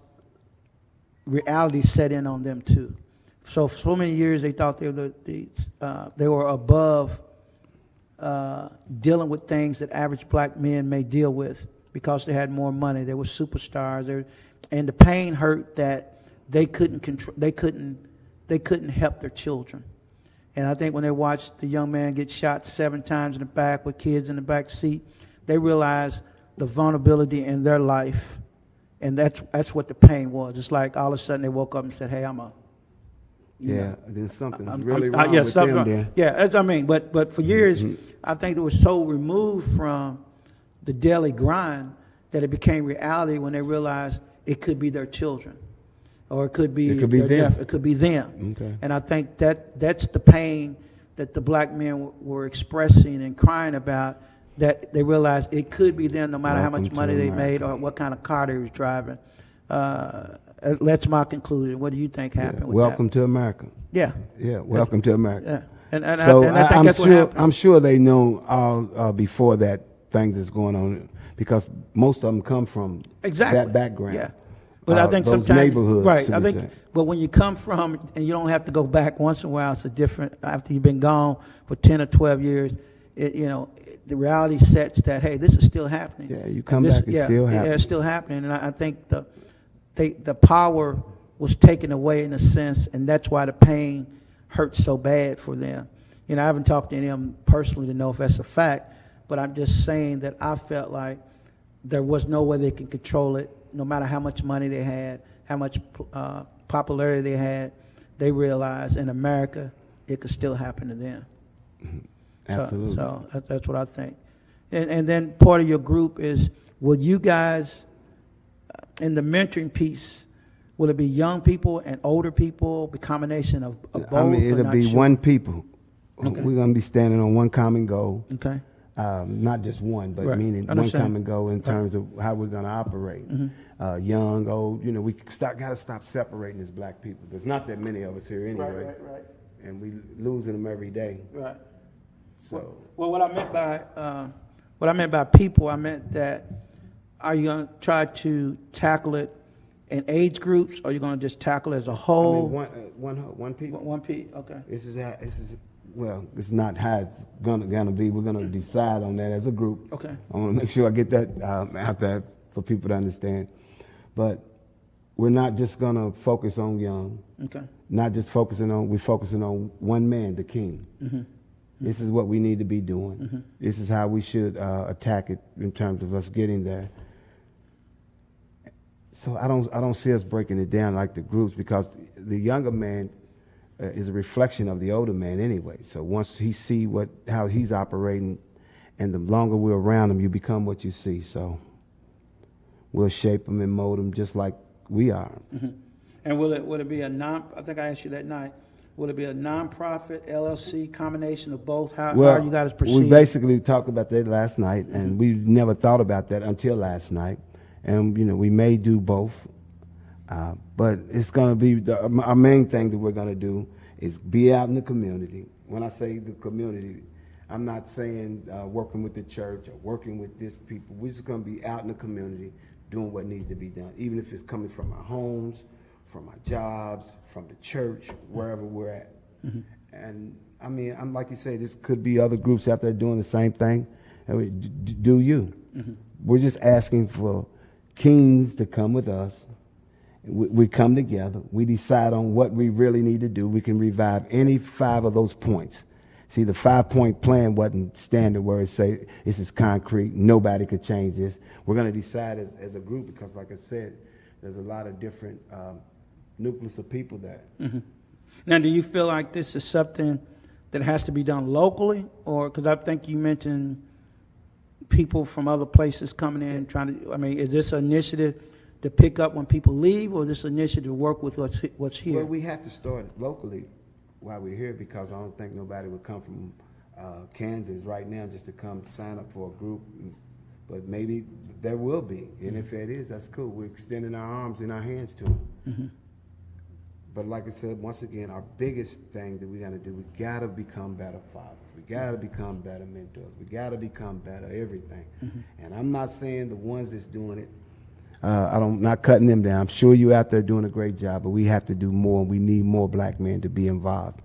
reality set in on them too. So for so many years they thought they were above dealing with things that average black men may deal with because they had more money. They were superstars. And the pain hurt that they couldn't control. They couldn't help their children. And I think when they watched the young man get shot 7 times in the back with kids in the back seat, they realized the vulnerability in their life, and that's what the pain was. It's like all of a sudden they woke up and said, "Hey, there's something really wrong with them there. Yeah, I mean, but for years, I think they were so removed from the daily grind that it became reality when they realized it could be their children, or it could be them. It could be them. Okay. And I think that's the pain that the black men were expressing and crying about, that they realized it could be them no matter how much money they made or what kind of car they was driving. That's my conclusion. What do you think happened with Welcome that? to America. Yeah. Yeah, welcome to America. Yeah. And So I think that's what happened. I'm sure they know all before that things is going on, because most of them come from that background. Yeah. But I think those sometimes, neighborhoods, right? should I we think, say. but when you come from, and you don't have to go back once in a while, it's a different. After you've been gone for 10 or 12 years, the reality sets that, hey, this is still happening. Yeah, you come back, it's still happening. Yeah, it's still happening, and I think the power was taken away in a sense, and that's why the pain hurts so bad for them. I haven't talked to any of them personally to know if that's a fact, but I'm just saying that I felt like there was no way they could control it, no matter how much money they had, how much popularity they had. They realized in America it could still happen to them. Absolutely. So that's what I think. And then part of your group is, will you guys, in the mentoring piece, will it be young people and older people, the combination of both? I mean, it'll be one people. Okay. We're going to be standing on one common goal. Okay. Not just one, but Right. meaning one Understand. common goal in terms of how we're going to operate. Young, old, we got to stop separating as black people. There's not that many of us here anyway. Right. And we losing them every day. Right. So Well, what I meant by people, I meant that, are you going to try to tackle it in age groups, or are you going to just tackle it as a whole? one people. One piece, okay. This is not how it's gonna be. We're gonna decide on that as a group. Okay. I want to make sure I get that out there for people to understand. But we're not just gonna focus on young. Okay. Not just we're focusing on one man, the king. This is what we need to be doing. This is how we should attack it in terms of us getting there. So I don't see us breaking it down like the groups, because the younger man is a reflection of the older man anyway. So once he see how he's operating, and the longer we're around him, you become what you see. So we'll shape him and mold him just like we are. And will it be I think I asked you that night, will it be a nonprofit, LLC, combination of both? How are you guys proceed? We basically talked about that last night, and we never thought about that until last night. And, we may do both. But it's going to be, our main thing that we're going to do is be out in the community. When I say the community, I'm not saying working with the church or working with this people. We're just going to be out in the community doing what needs to be done, even if it's coming from our homes, from our jobs, from the church, wherever we're at. And, I mean, I'm like you say, this could be other groups out there doing the same thing. Do you? We're just asking for kings to come with us. We come together. We decide on what we really need to do. We can revive any 5 of those points. See, the 5-point plan wasn't standard where it say this is concrete. Nobody could change this. We're going to decide as a group, because, like I said, there's a lot of different nucleus of people there. Now, do you feel like this is something that has to be done locally, or because I think you mentioned people from other places coming in trying to? I mean, is this an initiative to pick up when people leave, or this initiative to work with what's here? Well, we have to start locally while we're here, because I don't think nobody would come from Kansas right now just to come sign up for a group. But maybe there will be, and if it is, that's cool. We're extending our arms and our hands to them. But like I said, once again, our biggest thing that we got to do, we got to become better fathers. We got to become better mentors. We got to become better everything. And I'm not saying the ones that's doing it, I'm not cutting them down. I'm sure you out there doing a great job, but we have to do more, and we need more black men to be involved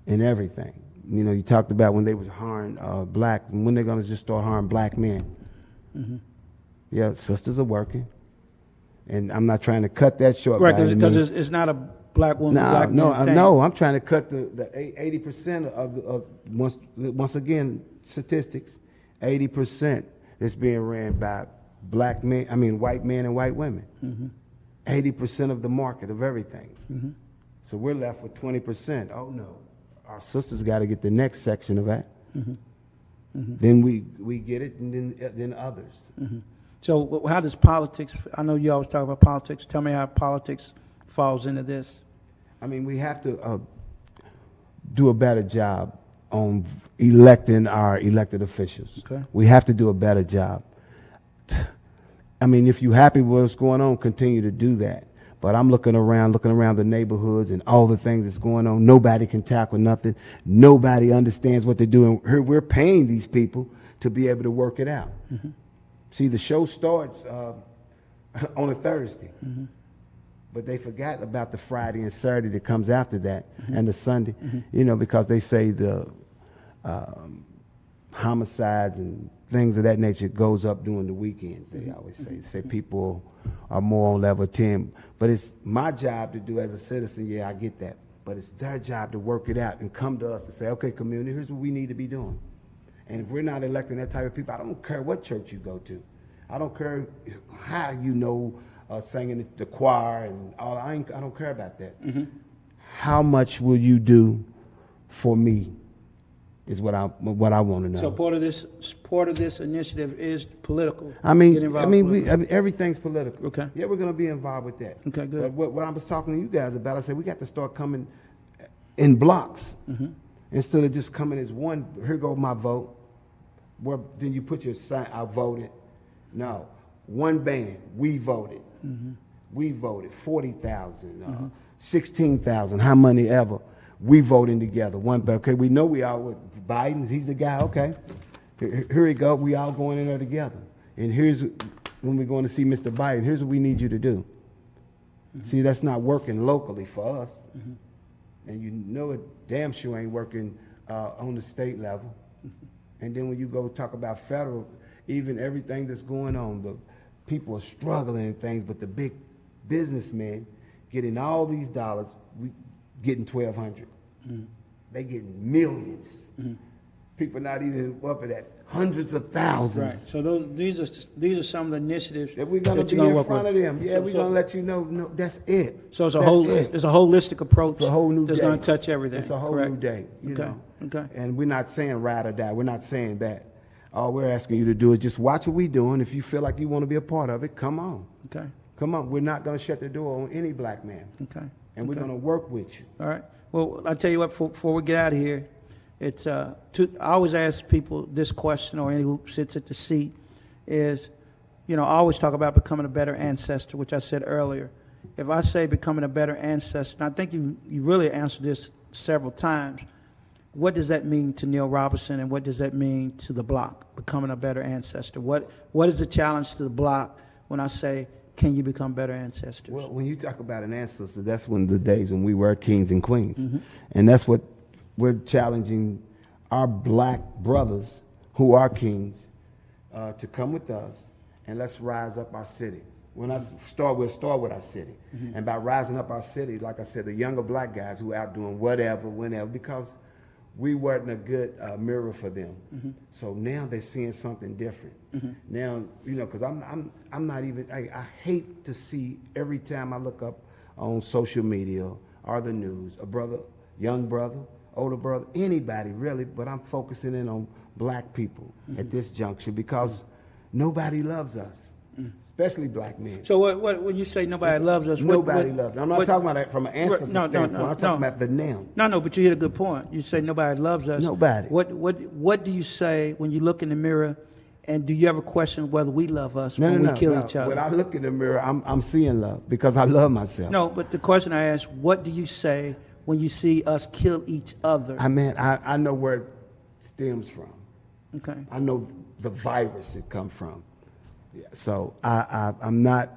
in everything. You know, you talked about when they was hiring blacks, and when they're going to just start hiring black men. Yeah, sisters are working. And I'm not trying to cut that short. Right, because it's not a black woman, black man thing. No, I'm trying to cut the 80% of once again, statistics, 80% is being ran by white men and white women. 80% of the market of everything. So we're left with 20%. Oh no, our sisters got to get the next section of that. Then we get it, and then others. So how does politics, I know you always talk about politics, tell me how politics falls into this. I mean, we have to do a better job on electing our elected officials. Okay. We have to do a better job. I mean, if you're happy with what's going on, continue to do that. But I'm looking around the neighborhoods and all the things that's going on. Nobody can tackle nothing. Nobody understands what they're doing. We're paying these people to be able to work it out. See, the show starts on a Thursday, but they forgot about the Friday and Saturday that comes after that, and the Sunday, you know, because they say the homicides and things of that nature goes up during the weekends. They always say people are more on level 10, but it's my job to do as a citizen. Yeah, I get that, but it's their job to work it out and come to us and say, okay, community, here's what we need to be doing. And if we're not electing that type of people, I don't care what church you go to. I don't care how you know singing the choir and all. I don't care about that. How much will you do for me is what I want to know. So part of this initiative is political. Everything's political. Okay. Yeah, we're going to be involved with that. Okay, good. But what I was talking to you guys about, I said we got to start coming in blocks. Instead of just coming as one, here go my vote. Where then you put your sign, I voted. No, one band, we voted. We voted 40,000, 16,000, how many ever. We voting together. Okay, we know we all with Biden. He's the guy. Okay, here we go. We all going in there together. And here's when we're going to see Mr. Biden. Here's what we need you to do. See, that's not working locally for us, and you know it damn sure ain't working on the state level. And then when you go talk about federal, even everything that's going on, the people are struggling and things, but the big businessmen getting all these dollars, we getting 1,200. They getting millions. People not even up at that, hundreds of thousands. Right. So these are some of the initiatives that we're gonna be in front of them. Yeah, we're gonna let you know. No, that's it. So it's a holistic approach. It's a whole new day. That's gonna touch everything. It's a whole new day. You know. Okay. And we're not saying ride or die. We're not saying that. All we're asking you to do is just watch what we're doing. If you feel like you want to be a part of it, come on. Okay. Come on. We're not going to shut the door on any black man. Okay. And we're going to work with you. All right. Well, I'll tell you what, before we get out of here, it's I always ask people this question, or anyone who sits at the seat, is, you know, I always talk about becoming a better ancestor, which I said earlier. If I say becoming a better ancestor, and I think you really answered this several times, what does that mean to Neal Robertson, and what does that mean to the block, becoming a better ancestor? What is the challenge to the block when I say, can you become better ancestors? Well, when you talk about an ancestor, that's one of the days when we were kings and queens. And that's what we're challenging our black brothers who are kings to come with us, and let's rise up our city. When I start, we'll start with our city. And by rising up our city, like I said, the younger black guys who are out doing whatever, whenever, because we weren't a good mirror for them. So now they're seeing something different. Now, you know, because I'm not even, I hate to see every time I look up on social media or the news, a brother, young brother, older brother, anybody really, but I'm focusing in on black people at this juncture because nobody loves us. Especially black men. So what when you say nobody loves us? Nobody loves us. I'm not talking about that from an ancestor standpoint. I'm talking about the now. No, but you hit a good point. You say nobody loves us. Nobody. What do you say when you look in the mirror And do you ever question whether we love us No, when no, we kill no. each other? When I look in the mirror, I'm seeing love because I love myself. No, but the question I asked, what do you say when you see us kill each other? I know where it stems from. Okay. I know the virus it come from. Yeah, so I'm not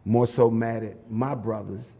more so mad at my brothers.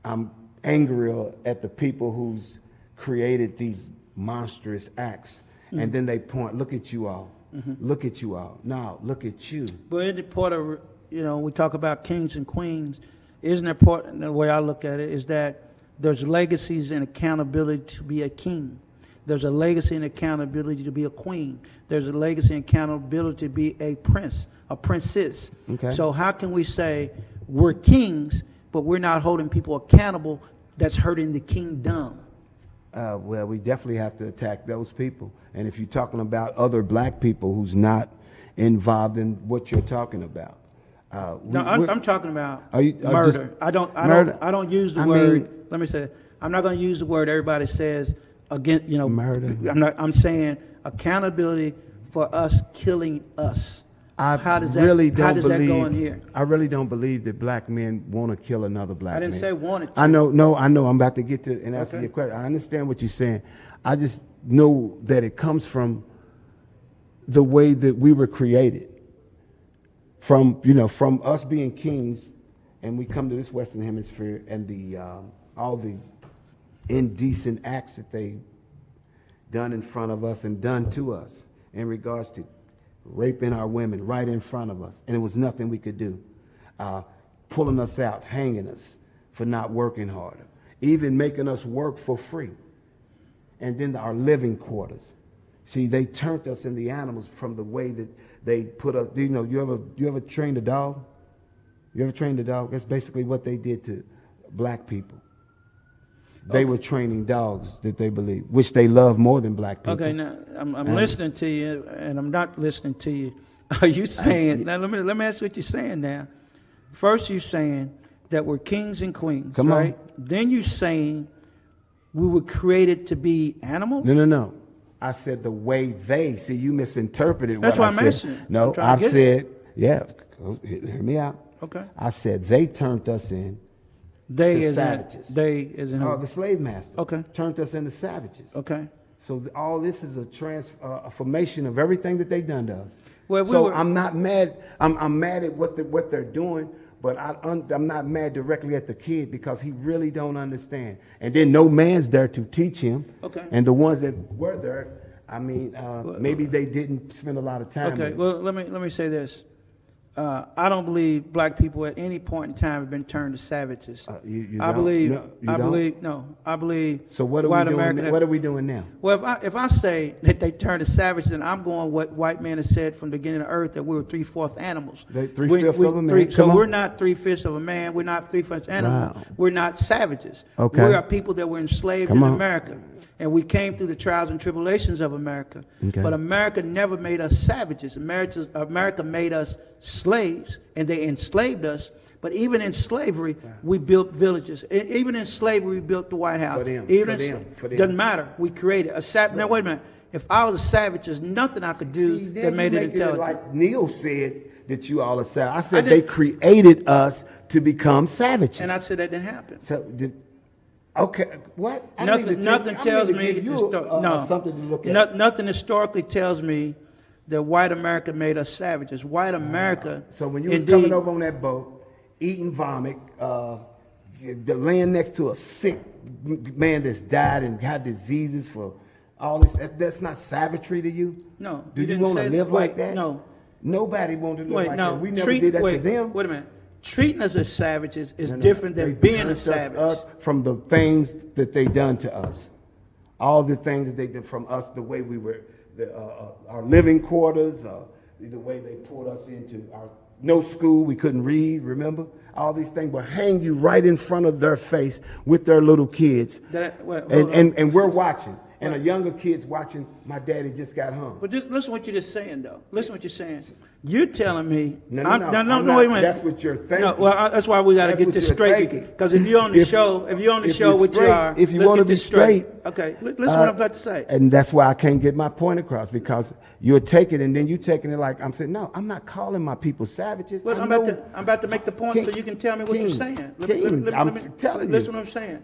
I'm angrier at the people who's created these monstrous acts. And then they point, look at you all. Look at you all. No, look at you. But in the part of, we talk about kings and queens, isn't it important, the way I look at it, is that there's legacies and accountability to be a king. There's a legacy and accountability to be a queen. There's a legacy and accountability to be a prince, a princess. Okay. So how can we say we're kings, but we're not holding people accountable that's hurting the kingdom? Well, we definitely have to attack those people. And if you're talking about other black people who's not involved in what you're talking about. No, I'm talking about murder. murder. I don't use the word. Let me say, I'm not going to use the word everybody says against. Murder. I'm saying accountability for us killing us. How does that go in here? I really don't believe that black men want to kill another black man. I didn't say wanted to. I know. I'm about to get to and answer your question. I understand what you're saying. I just know that it comes from the way that we were created. From us being kings, and we come to this Western Hemisphere, and all the indecent acts that they done in front of us and done to us in regards to raping our women right in front of us, and it was nothing we could do. Pulling us out, hanging us for not working harder, even making us work for free. And then our living quarters. See, they turned us into animals from the way that they put us. You ever trained a dog? You ever trained a dog? That's basically what they did to black people. They were training dogs that they believe, which they love more than black people. Okay, now I'm listening to you, and I'm not listening to you. Are you saying now? Let me ask you what you're saying now. First, you're saying that we're kings and queens, Come right? on. Then you're saying we were created to be animals. No. I said the way they see. You misinterpreted That's what what I I'm said. asking. No, I've said yeah. Hear me out. Okay. I said they turned us in. They to is savages. They is in. The slave master. Okay. Turned us into savages. Okay. So all this is a transformation of everything that they done to us. Well, I'm not mad. I'm mad at what they're doing, but I'm not mad directly at the kid because he really don't understand. And then no man's there to teach him. Okay. And the ones that were there, maybe they didn't spend a lot of time. Okay. with Well, let me say this. I don't believe black people at any point in time have been turned to savages. I believe. I believe. So what are white we doing? American. What are we doing now? Well, if I say that they turned to savages, then I'm going what white men have said from the beginning of Earth, that we were 3/4 animals. Three-fifths of a man. So we're not 3/5 of a man. We're not 3/5 animal. Wow. We're not savages. Okay. We are people that were enslaved in America. And we came through the trials and tribulations of America. Okay. But America never made us savages. America made us slaves, and they enslaved us. But even in slavery, we built villages. Even in slavery, we built the White House. For them. Doesn't matter. We created a savage. Now, wait a minute. If I was a savage, there's nothing I could do that made it intelligent. Like Neil said that you all are savage. I said they created us to become savages. And I said that didn't happen. So okay, what? Nothing tells me something to look at. Nothing historically tells me that white America made us savages. White America. So when you was coming over on that boat, eating vomit, laying next to a sick man that's died and had diseases for all this, that's not savagery to you? No. Do you want to live like that? No. Nobody wanted to live like that. We never did that to them. Wait a minute. Treating us as savages is different than being a savage. Us from the things that they done to us, all the things that they did from us, the way we were, our living quarters, the way they pulled us into our no school, we couldn't read. Remember, all these things will hang you right in front of their face with their little kids, and we're watching. and a younger kid's watching my daddy just got hung. But just listen what you're just saying, though. Listen what you're saying. You're telling me. No, Wait a minute. That's what you're thinking. No, well, that's why we got to get this straight. Because if you're on the show, which you are, if you want to be straight, okay. Listen what I'm about to say. And that's why I can't get my point across, because you're taking it and then you're taking it like I'm saying. No, I'm not calling my people savages. Well, I'm about to make the point so you can tell me what you're saying. I'm telling you. Listen what I'm saying.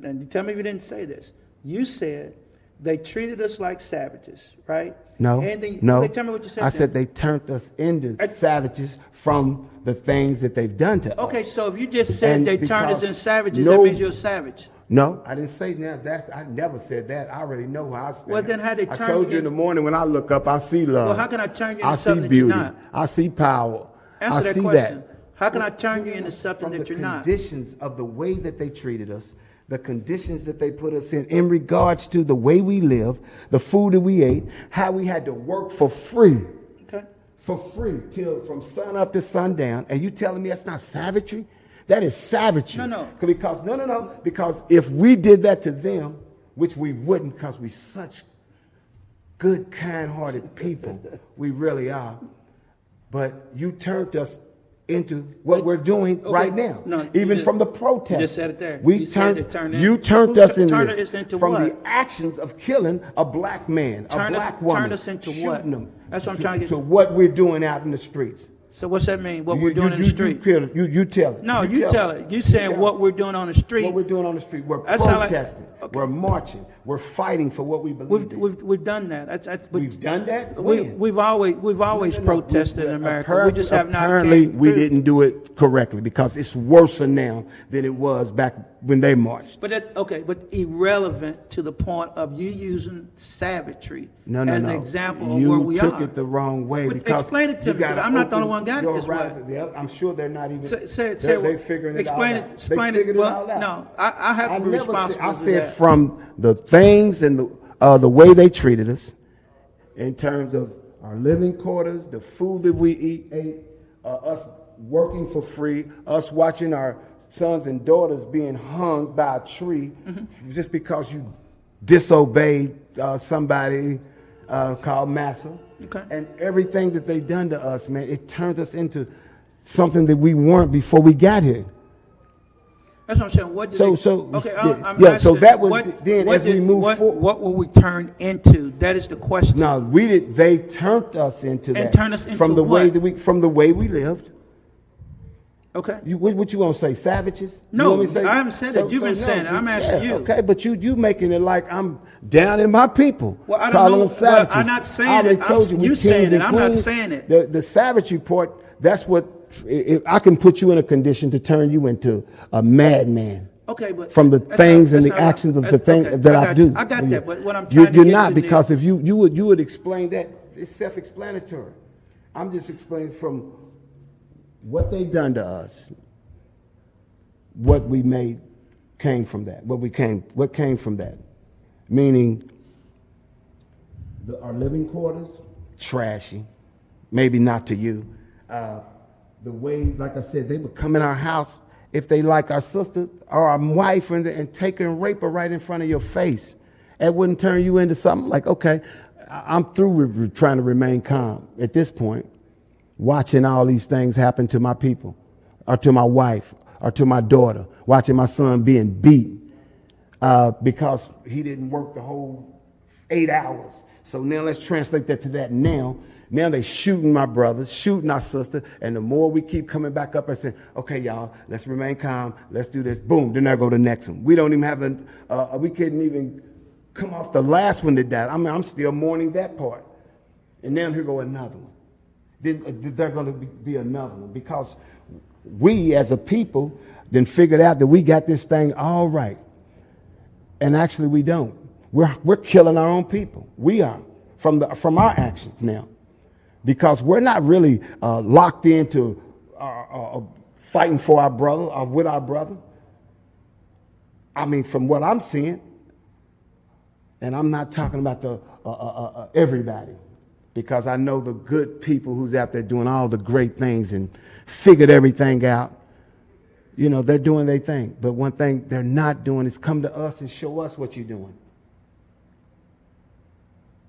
And tell me if you didn't say this. You said they treated us like savages, right? No, no. Tell me what you said. I said they turned us into savages from the things that they've done to us. Okay, so if you just said And they turned us because into savages, no- that means you're a savage. No, I didn't say that. I never said that. I already know how I stand. Well, then how they I turn told you you- in the morning when I look up, I see love. Well, how can I turn you I into see something that you're beauty. not? I see power. Answer I that see question. that. How can I turn you into something From that the you're not? conditions of the way that they treated us, the conditions that they put us in regards to the way we live, the food that we ate, how we had to work for free. Okay. For free till from sun up to sundown, and you telling me that's not savagery? That is savagery. No. Because if we did that to them, which we wouldn't, because we such good, kind-hearted people, we really are. But you turned us into what we're doing right now. No, Even just- from the protest. you just said it there. You You said it turned Who us into turned this. us into From what? the actions of killing a black man, a black woman, Turn us into what? shooting them. That's what I'm trying to get to what we're doing out in the streets. So what's that mean? What we're doing in the street? You tell it. No, you tell it. You saying what we're doing on the street. What we're doing on the street. We're That sound like- protesting. okay. We're marching. We're fighting for what we believe in. We've done that. We've done that? When? We've always No. protested in America. We just have not. Apparently, came we through. didn't do it correctly because it's worse now than it was back when they marched. But irrelevant to the point of you using savagery No. as an example You of where we took are. it the wrong way But because explain it to you me, gotta 'cause I'm not the only open one got it your this way. horizon. Yeah, I'm sure they're not even. Say they're figuring it all out. They Explain figured it. it Well, all out. no, I have to be never responsible. said, I for said that. from the things and the way they treated us, in terms of our living quarters, the food that we ate, us working for free, us watching our sons and daughters being hung by a tree just because you disobeyed somebody called Massa. Okay. And everything that they done to us, man, it turned us into something that we weren't before we got here. That's what I'm saying. What did So- they- so- okay, yeah, I'm yeah, asking so that was what- then what as we did- move what- forward- What will we turn into? That is the question. No, we did. They turned us into And that. turned us into from the way what? from the way we lived. Okay. What you want to say? Savages? You No, want me to say- I haven't said that. You've been saying it. I'm asking you. Okay, but you making it like I'm down in my people. Well, I don't calling know. them savages. Well, I'm not saying I already it. told you. we You saying kings it. and I'm not queens. saying it. The savage report. That's what. If I can put you in a condition to turn you into a madman. Okay, but From the that's things not- and the that's not- actions of the that's- thing okay, that I got do. you. I got that, but what I'm You- trying to you're get not to because is- if you would explain that, it's self-explanatory. I'm just explaining from what they done to us, what we made came from that. What came from that, meaning our living quarters, trashy, maybe not to you. The way, like I said, they would come in our house if they like our sister or our wife and take her and rape her right in front of your face. That wouldn't turn you into something like, okay, I'm through with trying to remain calm at this point, watching all these things happen to my people or to my wife or to my daughter, watching my son being beaten because he didn't work the whole 8 hours. So now let's translate that to that now. Now they shooting my brothers, shooting our sister, and the more we keep coming back up and saying, okay, y'all, let's remain calm, let's do this, boom, then I go to the next one. We don't even have we couldn't even come off the last one that died. I mean, I'm still mourning that part. And then here go another one. Then there's going to be another one because we as a people then figured out that we got this thing all right. And actually we don't. We're killing our own people. We are from our actions now. Because we're not really locked into fighting for our brother or with our brother. I mean, from what I'm seeing, and I'm not talking about the everybody, because I know the good people who's out there doing all the great things and figured everything out. You know, they're doing their thing. But one thing they're not doing is come to us and show us what you're doing.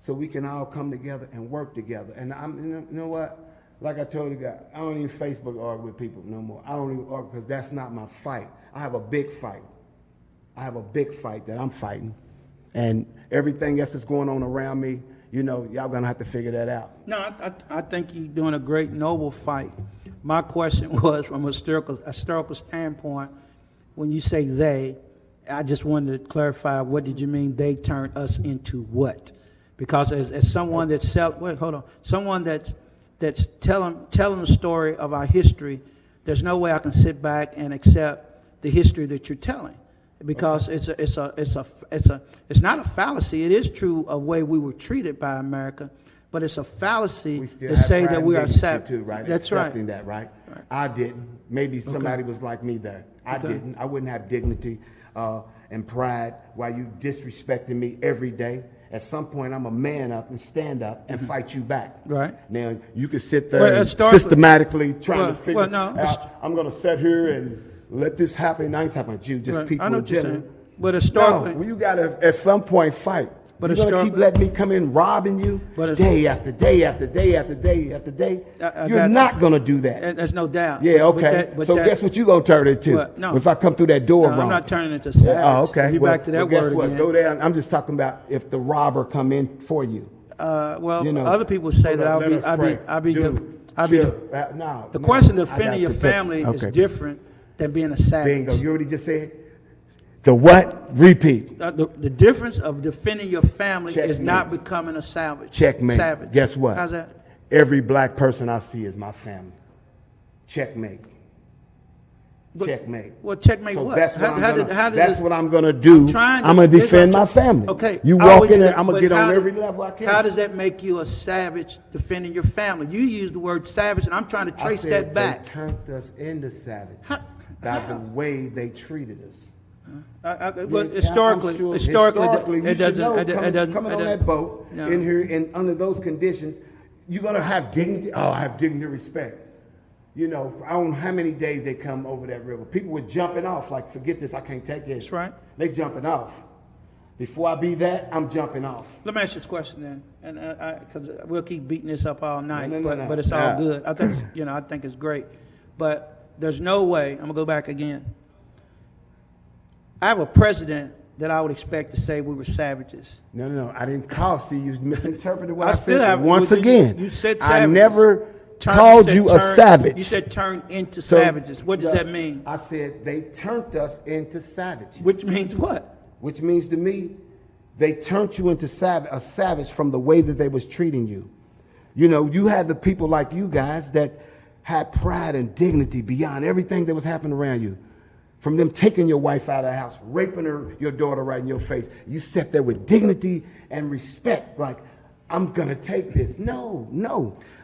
so we can all come together and work together. And you know what? Like I told the guy, I don't even Facebook argue with people no more. I don't even argue because that's not my fight. I have a big fight. I have a big fight that I'm fighting. And everything else that's going on around me, you know, y'all gonna have to figure that out. No, I think you're doing a great, noble fight. My question was from a historical standpoint, when you say they, I just wanted to clarify, what did you mean they turned us into what? Because as someone that's someone that's telling the story of our history, there's no way I can sit back and accept the history that you're telling, because it's not a fallacy. It is true a way we were treated by America, but it's a fallacy to say that we are savage. Too, right? That's Accepting right. that, right? I didn't. Maybe somebody was like me there. I didn't. I wouldn't have dignity and pride while you disrespecting me every day. At some point, I'm a man up and stand up and fight you back. Right. Now, you can sit there and systematically trying to figure out, I'm going to sit here and let this happen. I ain't talking about you, just people in general. But historically, no, you got to, at some point, fight. But you're going to keep letting me come in robbing you day after day after day after day after day. You're not going to do that. There's no doubt. Yeah, okay. So guess what you're going to turn it to? No. If I come through that door wrong. I'm not turning it to savage. Oh, okay. Back to that guess word what? again. Go there. I'm just talking about if the robber come in for you. Other people say that I'll be No. The question of defending your family is different than being a savage. Bingo. You already just said the what? Repeat. The difference of defending your family Checkmate. is not becoming a savage. Checkmate. Savage. Guess what? How's that? Every black person I see is my family. Checkmate. Checkmate. Well, checkmate So what? that's what That's what I'm gonna do. I'm gonna defend my family. Okay. You walk in there, I'm gonna get on every level I can. How does that make you a savage defending your family? You use the word savage, and I'm trying to trace that back. They turned us into savages by the way they treated us. Well, historically, you it should know, doesn't. Coming on that boat in here and under those conditions, you're gonna have dignity. Oh, I have dignity and respect. You know, I don't know how many days they come over that river. People were jumping off, like, forget this, I can't take this. That's right. They jumping off. Before I be that, I'm jumping off. Let me ask you this question then, and because we'll keep beating this up all night, No. but it's all good. I think I think it's great, but there's no way. I'm gonna go back again. I have a president that I would expect to say we were savages. No. I didn't call. See, you misinterpreted what I said. Have, Once again, you said I never called you a savage. You said turn into savages. What does that mean? I said they turned us into savages. Which means what? Which means to me, they turned you into a savage from the way that they was treating you. You know, you had the people like you guys that had pride and dignity beyond everything that was happening around you. From them taking your wife out of the house, raping your daughter right in your face. You sat there with dignity and respect, like, I'm gonna take this. No.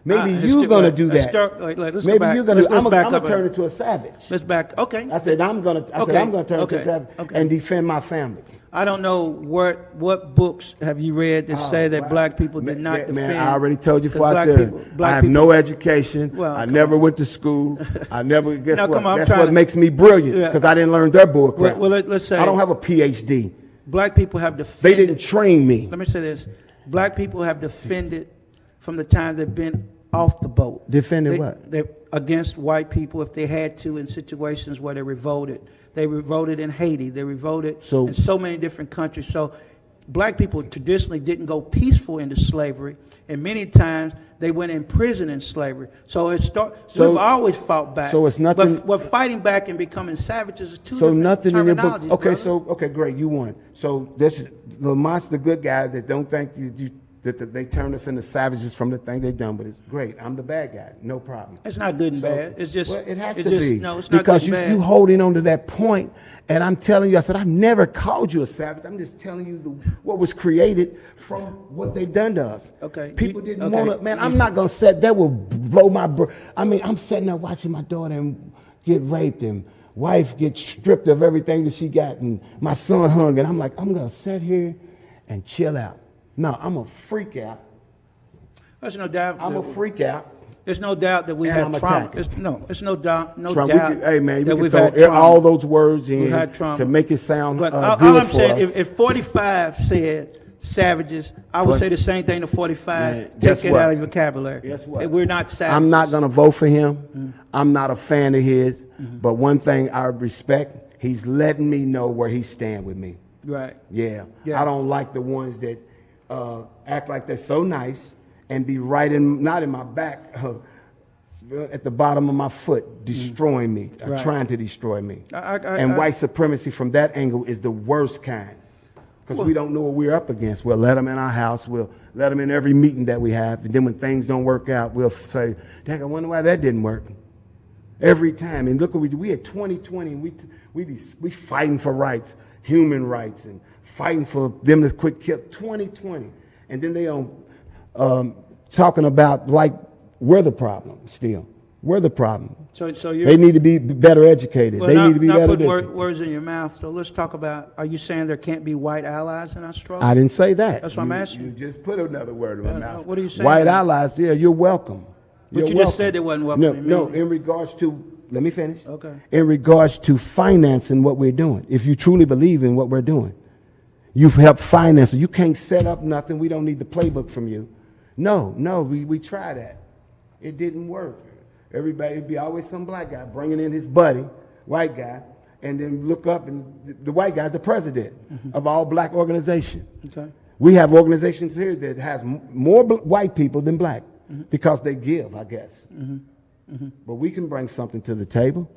Maybe you're gonna do that. Maybe you're gonna. I'm gonna turn into a savage. Let's back. Okay. I said I'm gonna turn into a savage and defend my family. I don't know what books have you read that say that black people did not defend. Man, I already told you before I there. I have no education. Well, I never went to school. I never. Guess what? That's what makes me brilliant because I didn't learn their bull crap. Well, let's say I don't have a PhD. Black people have defended. They didn't train me. Let me say this: black people have defended from the time they've been off the boat. Defended what? They against white people if they had to in situations where they revolted. They revolted in Haiti. They revolted in so many different countries. So black people traditionally didn't go peaceful into slavery, and many times they went in prison in slavery. So we've always fought back. So it's nothing. But fighting back and becoming savages is two so different nothing in your book. Okay, brother. okay, great, you won. So this is Lamont's the good guy that don't think that they turned us into savages from the thing they done, but it's great. I'm the bad guy, no problem. It's not good and bad. It's just it has to be. No, it's not because good and bad. you holding on to that point, and I'm telling you, I said I've never called you a savage. I'm just telling you what was created from what they've done to us. Okay. People didn't want to. Man, I'm not gonna sit. That will blow my. I mean, I'm sitting there watching my daughter get raped and wife get stripped of everything that she got, and my son hung, and I'm like, I'm gonna sit here and chill out. No, I'm a freak out. There's no doubt. I'm a freak out. There's no doubt that we had trauma. It's no doubt. Hey man, we can throw all those words in to make it sound good all I'm for saying, us. if 45 said savages. I would say the same thing to 45. Man, Take guess it what? out of your vocabulary. Guess what? We're not savages. I'm not going to vote for him. I'm not a fan of his. But one thing I respect, he's letting me know where he stand with me. Right. Yeah. Yeah. I don't like the ones that act like they're so nice and be right in, not in my back, at the bottom of my foot, destroying me, or Right. trying to destroy me. And white supremacy from that angle is the worst kind. Because we don't know what we're up against. We'll let them in our house. We'll let them in every meeting that we have. And then when things don't work out, we'll say, dang, I wonder why that didn't work. Every time. And look what we do. We had 2020, and we fighting for rights, human rights, and fighting for them to quit kill. 2020. And then they talking about like we're the problem still. We're the problem. So you're, they need to be better educated. well, They not, need to be not better. putting words in your mouth. So let's talk about, are you saying there can't be white allies in our struggle? I didn't say that. That's what I'm asking. You just put another word in my mouth. What are you saying? White allies, yeah, you're welcome. But You're you just said they wasn't welcome. No, in regards to, let me finish. Okay. In regards to financing what we're doing, if you truly believe in what we're doing, you've helped finance it. You can't set up nothing. We don't need the playbook from you. No, we tried that. It didn't work. Everybody, it'd be always some black guy bringing in his buddy, white guy, and then look up and the white guy's the president of all black organization. Okay. We have organizations here that has more white people than black because they give, I guess. But we can bring something to the table.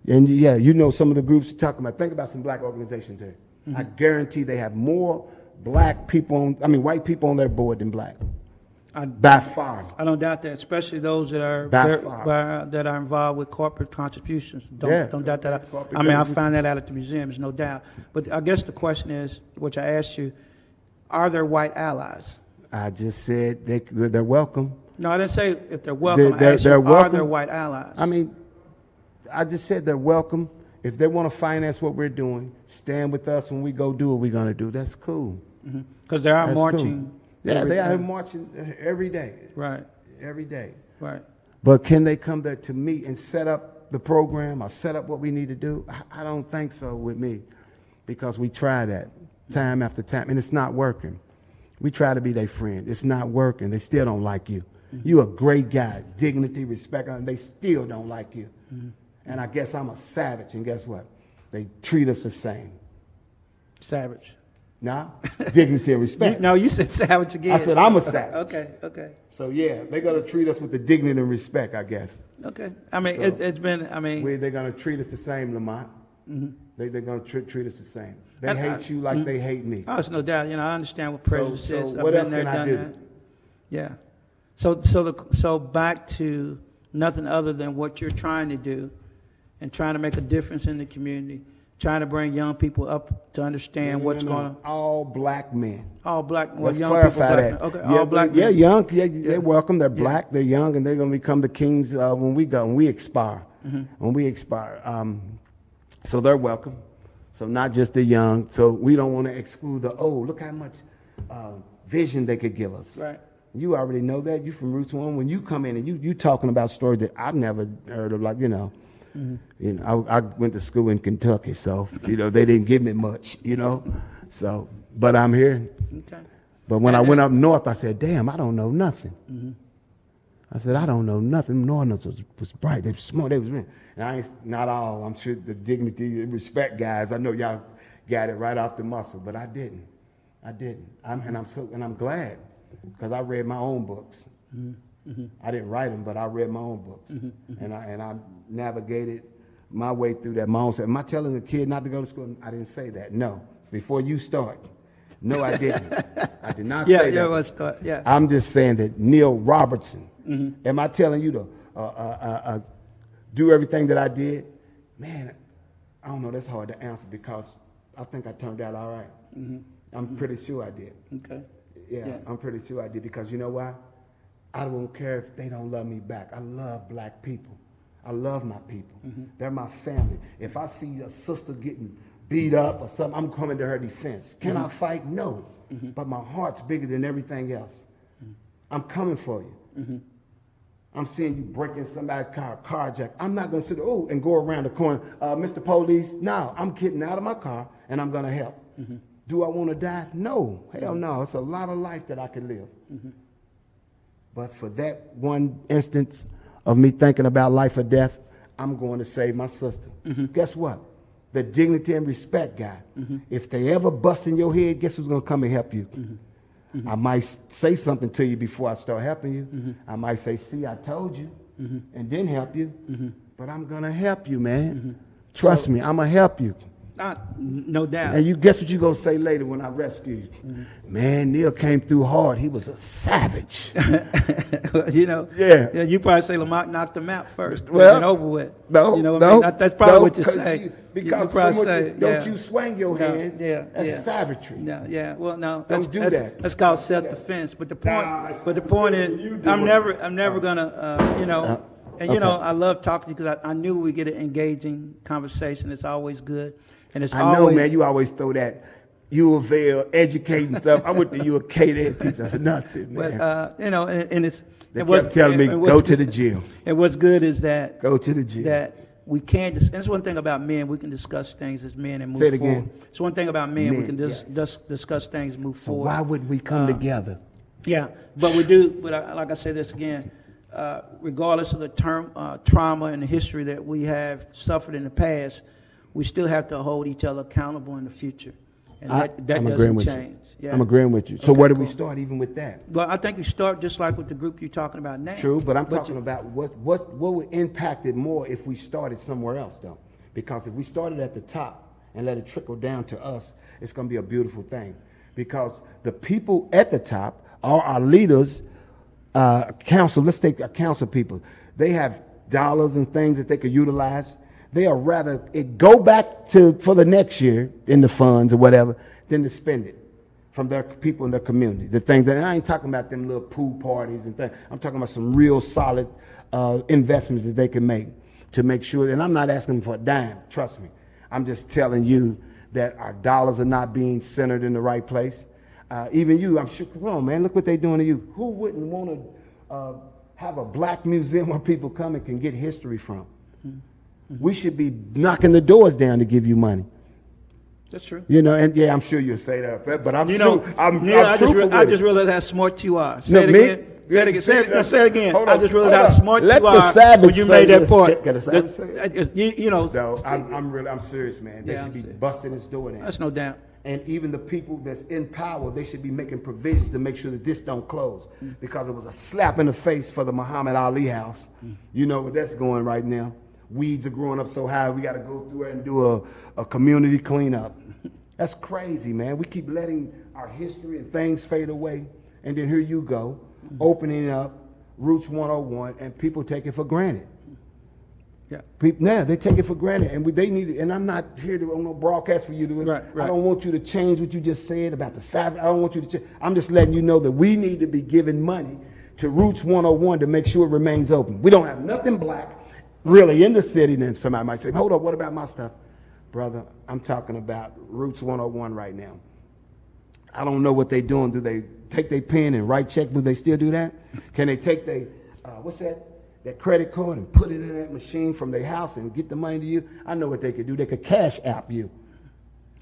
And yeah, you know some of the groups you're talking about. Think about some black organizations here. I guarantee they have more white people on their board than black. By far. I don't doubt that, especially those that are that are involved with corporate contributions. Don't doubt that. I find that out at the museums, no doubt. But I guess the question is, which I asked you, are there white allies? I just said they're welcome. No, I didn't say if they're welcome. I asked you, are there white allies? I mean, I just said they're welcome. If they want to finance what we're doing, stand with us when we go do what we're going to do. That's cool. Because they are That's marching. cool. Yeah, they are marching every day. Right. Every day. Right. But can they come there to me and set up the program or set up what we need to do? I don't think so with me, because we try that time after time, and it's not working. We try to be their friend. It's not working. They still don't like you. You're a great guy, dignity, respect, and they still don't like you. And I guess I'm a savage, and guess what? They treat us the same. Savage. Nah, dignity and respect. No, you said savage again. I said I'm a savage. Okay. So yeah, they're gonna treat us with the dignity and respect, I guess. Okay. I mean, So, it's been, they're gonna treat us the same, Lamont. They're gonna treat us the same. They And hate you like they hate me. oh, there's no doubt. I understand what prejudice So is. I've what been else there, can I done do? that. Yeah. So back to nothing other than what you're trying to do, and trying to make a difference in the community, trying to bring young people up to understand what's going on. All black men. All black, well, Let's young clarify people, that. black men. Okay, Yeah, all black yeah, men. young. Yeah, they're welcome. They're black. They're young, and they're going to become the kings when we expire. When we expire, so they're welcome. So not just the young. So we don't want to exclude the old. Look how much vision they could give us. Right. You already know that. You from Roots One. When you come in and you talking about stories that I've never heard of, like I went to school in Kentucky, so they didn't give me much, So, but I'm here. Okay. But when I went up north, I said, "Damn, I don't know nothing." I said, "I don't know nothing." Northerners was bright. They were smart. They was and I ain't not all. I'm sure the dignity, respect guys. I know y'all got it right off the muscle, but I didn't. I'm glad, because I read my own books. I didn't write them, but I read my own books, and I navigated my way through that. My own self. Am I telling a kid not to go to school? I didn't say that. No. Before you start. No, I didn't. I did not say that. Yeah. I'm just saying that NEAL ROBERTSON. Am I telling you to do everything that I did? Man, I don't know. That's hard to answer, because I think I turned out all right. I'm pretty sure I did. Okay. Yeah, I'm pretty sure I did, because you know why? I don't care if they don't love me back. I love black people. I love my people. They're my family. If I see a sister getting beat up or something, I'm coming to her defense. Can I fight? No. But my heart's bigger than everything else. I'm coming for you. I'm seeing you breaking somebody's car, carjack. I'm not going to sit and go around the corner, Mr. Police. No, I'm getting out of my car and I'm going to help. Do I want to die? No. Hell no. It's a lot of life that I could live. But for that one instance of me thinking about life or death, I'm going to save my sister. Guess what? The dignity and respect guy. If they ever bust in your head, guess who's going to come and help you? I might say something to you before I start helping you. I might say, see, I told you, and then help you. But I'm going to help you, man. Trust me, I'm going to help you. No doubt. And you guess what you're going to say later when I rescue you? Man, Neil came through hard. He was a savage. You know, Yeah. You probably say Lamont knocked him out first. Well, and over with. No, you know what no, I mean? That's probably no, what you say. Because probably from what say, you, don't you swing your hand. That's savagery. Yeah. Well, no. Don't do that. That's called self-defense. But the point, is, I'm never gonna, you know. And you know, I love talking to you because I knew we get an engaging conversation. It's always good, and it's I know, man. You always throw that U of L educating stuff. I went to U of K there teach us nothing, man. But you know, and it's. They kept telling me go to the gym. And what's good is that go to the gym. That we can't. And it's one thing about men. We can discuss things as men and move forward. Say it forward. again. It's one thing about men. We can yes. discuss things, move so forward. So why wouldn't we come together? Yeah, but we do. But like I say this again. Regardless of the trauma and the history that we have suffered in the past, we still have to hold each other accountable in the future, and that doesn't change. Yeah. I'm agreeing with you. So where do we start even with that? Well, I think we start just like with the group you're talking about now. True, but I'm talking about what would impact it more if we started somewhere else, though. Because if we started at the top and let it trickle down to us, it's going to be a beautiful thing. Because the people at the top are our leaders. Council, let's take our council people. They have dollars and things that they could utilize. They are rather go back for the next year in the funds or whatever than to spend it from their people in their community. The things that, and I ain't talking about them little pool parties and things. I'm talking about some real solid investments that they can make to make sure, and I'm not asking them for a dime, trust me. I'm just telling you that our dollars are not being centered in the right place. Even you, I'm sure, come on, man, look what they're doing to you. Who wouldn't want to have a black museum where people come and can get history from? We should be knocking the doors down to give you money. That's true. You know, and yeah, I'm sure you'll say that, but I'm true. I just realized how smart you are. Say it again. Say it again. I just realized how smart you are when you made that point. Can the savage say it? You know. No, I'm serious, man. They should be busting this door down. That's no doubt. And even the people that's in power, they should be making provisions to make sure that this don't close. Because it was a slap in the face for the Muhammad Ali house. You know where that's going right now. Weeds are growing up so high, we got to go through it and do a community cleanup. That's crazy, man. We keep letting our history and things fade away. And then here you go, opening up Roots 101, and people take it for granted. Yeah, they take it for granted, and they need it. And I'm not here to on no broadcast for you to. Right. I don't want you to change what you just said about the savage. I don't want you to change. I'm just letting you know that we need to be giving money to Roots 101 to make sure it remains open. We don't have nothing black really in the city. Then somebody might say, "Hold up, what about my stuff, brother?" I'm talking about Roots 101 right now. I don't know what they're doing. Do they take their pen and write check? Do they still do that? Can they take their what's that credit card and put it in that machine from their house and get the money to you? I know what they could do. They could cash app you.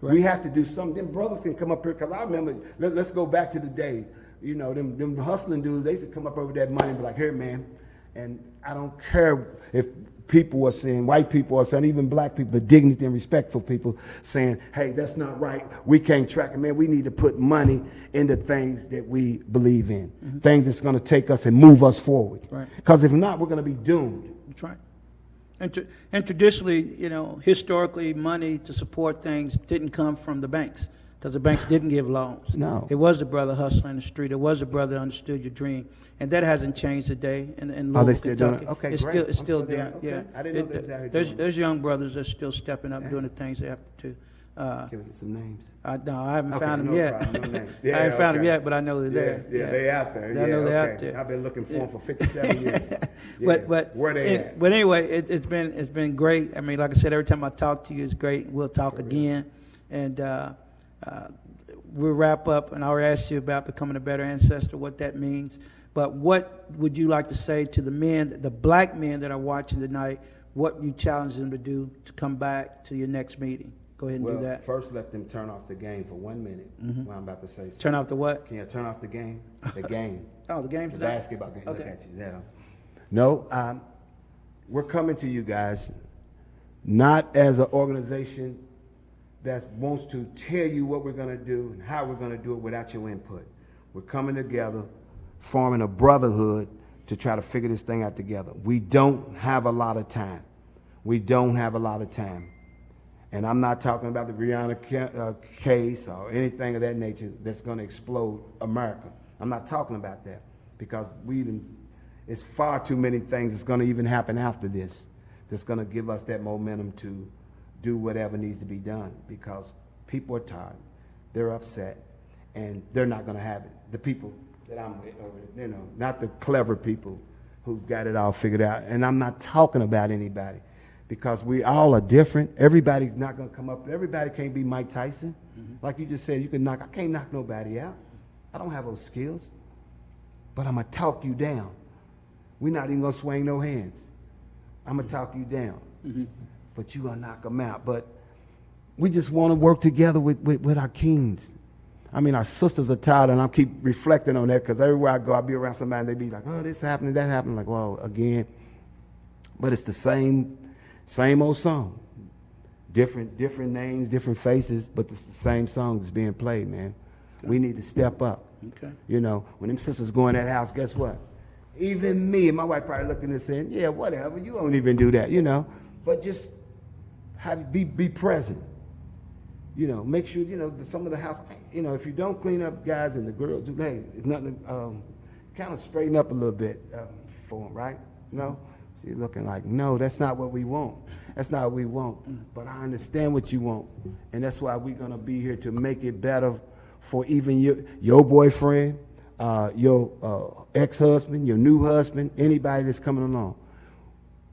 Right. We have to do something. Them brothers can come up here, because I remember, let's go back to the days. You know, them hustling dudes, they used to come up over that money and be like, here, man. And I don't care if people are saying, white people are saying, even black people, the dignity and respectful people saying, hey, that's not right. We can't track it, man. We need to put money into things that we believe in, things that's going to take us and move us forward. Because if not, we're going to be doomed. That's right. And traditionally, you know, historically, money to support things didn't come from the banks, because the banks didn't give loans. No. It was the brother hustling the street. It was the brother who understood your dream. And that hasn't changed today in Louisville, Kentucky. Doing it? Okay, it's great. Still there. Okay. Yeah. I didn't know they was out here doing it. There's young brothers that are still stepping up, doing the things they have to. Can we get some names? No, I haven't found them yet. Yeah, I haven't found them yet, but I know they're there. Yeah, they're out there. I know they're out there. I've been looking for them for 57 years. But where they at? But anyway, it's been great. I mean, like I said, every time I talk to you, it's great. We'll talk again, and we'll wrap up. And I'll ask you about becoming a better ancestor, what that means. But what would you like to say to the men, the black men that are watching tonight? What you challenge them to do to come back to your next meeting? go ahead and Well, do that. first let them turn off the game for 1 minute. What I'm about to say. Turn off the what? Can you turn off the game? The game. Oh, the game's The done? basketball game. Look Okay. at you. Yeah. No, we're coming to you guys not as an organization that wants to tell you what we're going to do and how we're going to do it without your input. We're coming together, forming a brotherhood to try to figure this thing out together. We don't have a lot of time. We don't have a lot of time. And I'm not talking about the Breonna case or anything of that nature that's going to explode America. I'm not talking about that because it's far too many things that's going to even happen after this that's going to give us that momentum to do whatever needs to be done because people are tired, they're upset, and they're not going to have it. The people that I'm with, you know, not the clever people who've got it all figured out. And I'm not talking about anybody because we all are different. Everybody's not going to come up. Everybody can't be Mike Tyson. Like you just said, I can't knock nobody out. I don't have those skills. But I'm going to talk you down. We're not even going to swing no hands. I'm going to talk you down. But you're going to knock them out. But we just want to work together with our kings. I mean, our sisters are tired, and I keep reflecting on that because everywhere I go, I'll be around somebody, and they be like, oh, this happening, that happened. Like, well, again. But it's the same old song. Different names, different faces, but it's the same song that's being played, man. Okay. We need to step up. Okay. You know, when them sisters go in that house, guess what? Even me and my wife probably looking and saying, yeah, whatever, you don't even do that, you know. But just be present. You know, make sure, you know, some of the house, you know, if you don't clean up, guys and the girls, hey, it's nothing, kind of straighten up a little bit for them, right? You know? So you're looking like, no, that's not what we want. That's not what we want. But I understand what you want. And that's why we're going to be here to make it better for even your boyfriend, your ex-husband, your new husband, anybody that's coming along.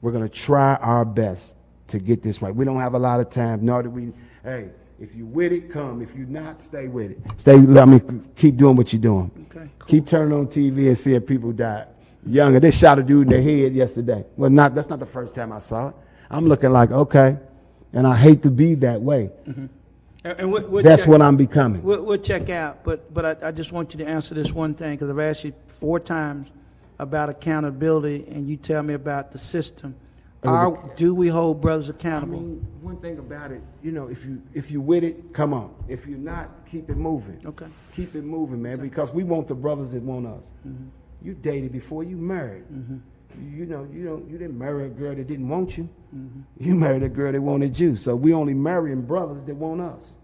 We're going to try our best to get this right. We don't have a lot of time, nor do we, hey, if you with it, come. If you not, stay with it. Keep doing what you're doing. Okay, cool. Keep turning on TV and seeing people die. Younger, they shot a dude in the head yesterday. Well, that's not the first time I saw it. I'm looking like, okay, and I hate to be that way. And that's what I'm becoming. We'll check out, but I just want you to answer this one thing because I've asked you 4 times about accountability, and you tell me about the system. Do we hold brothers accountable? I mean, one thing about it, you know, if you with it, come on. If you're not, keep it moving. Okay. Keep it moving, man, because we want the brothers that want us. You dated before you married. You know, you didn't marry a girl that didn't want you. You married a girl that wanted you. So we only marrying brothers that want us.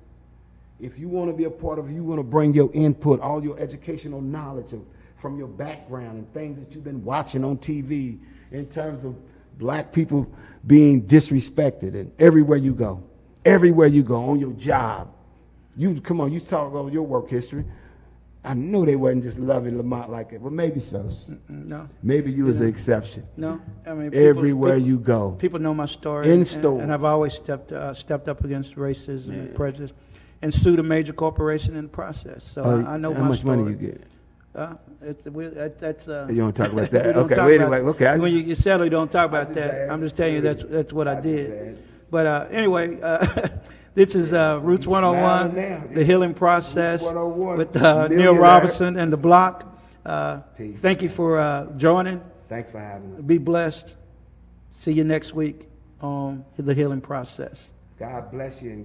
If you want to be a part of it, you want to bring your input, all your educational knowledge from your background and things that you've been watching on TV in terms of black people being disrespected, and everywhere you go, on your job. You talk about your work history. I know they wasn't just loving Lamont like it, but maybe so. No. Maybe you was the exception. No, I mean everywhere you go. People know my story. In stores. And I've always stepped up against racism and prejudice, and sued a major corporation in the process. So I know my story. How much money you get? That's you don't talk about that. Okay, wait, anyway, okay. When you settle, you don't talk about that. I'm just telling you that's what I did. But anyway, this is Roots 101, the healing process with Neal Robertson and the Block. Thank you for joining. Thanks for having us. Be blessed. See you next week on the healing process. God bless you.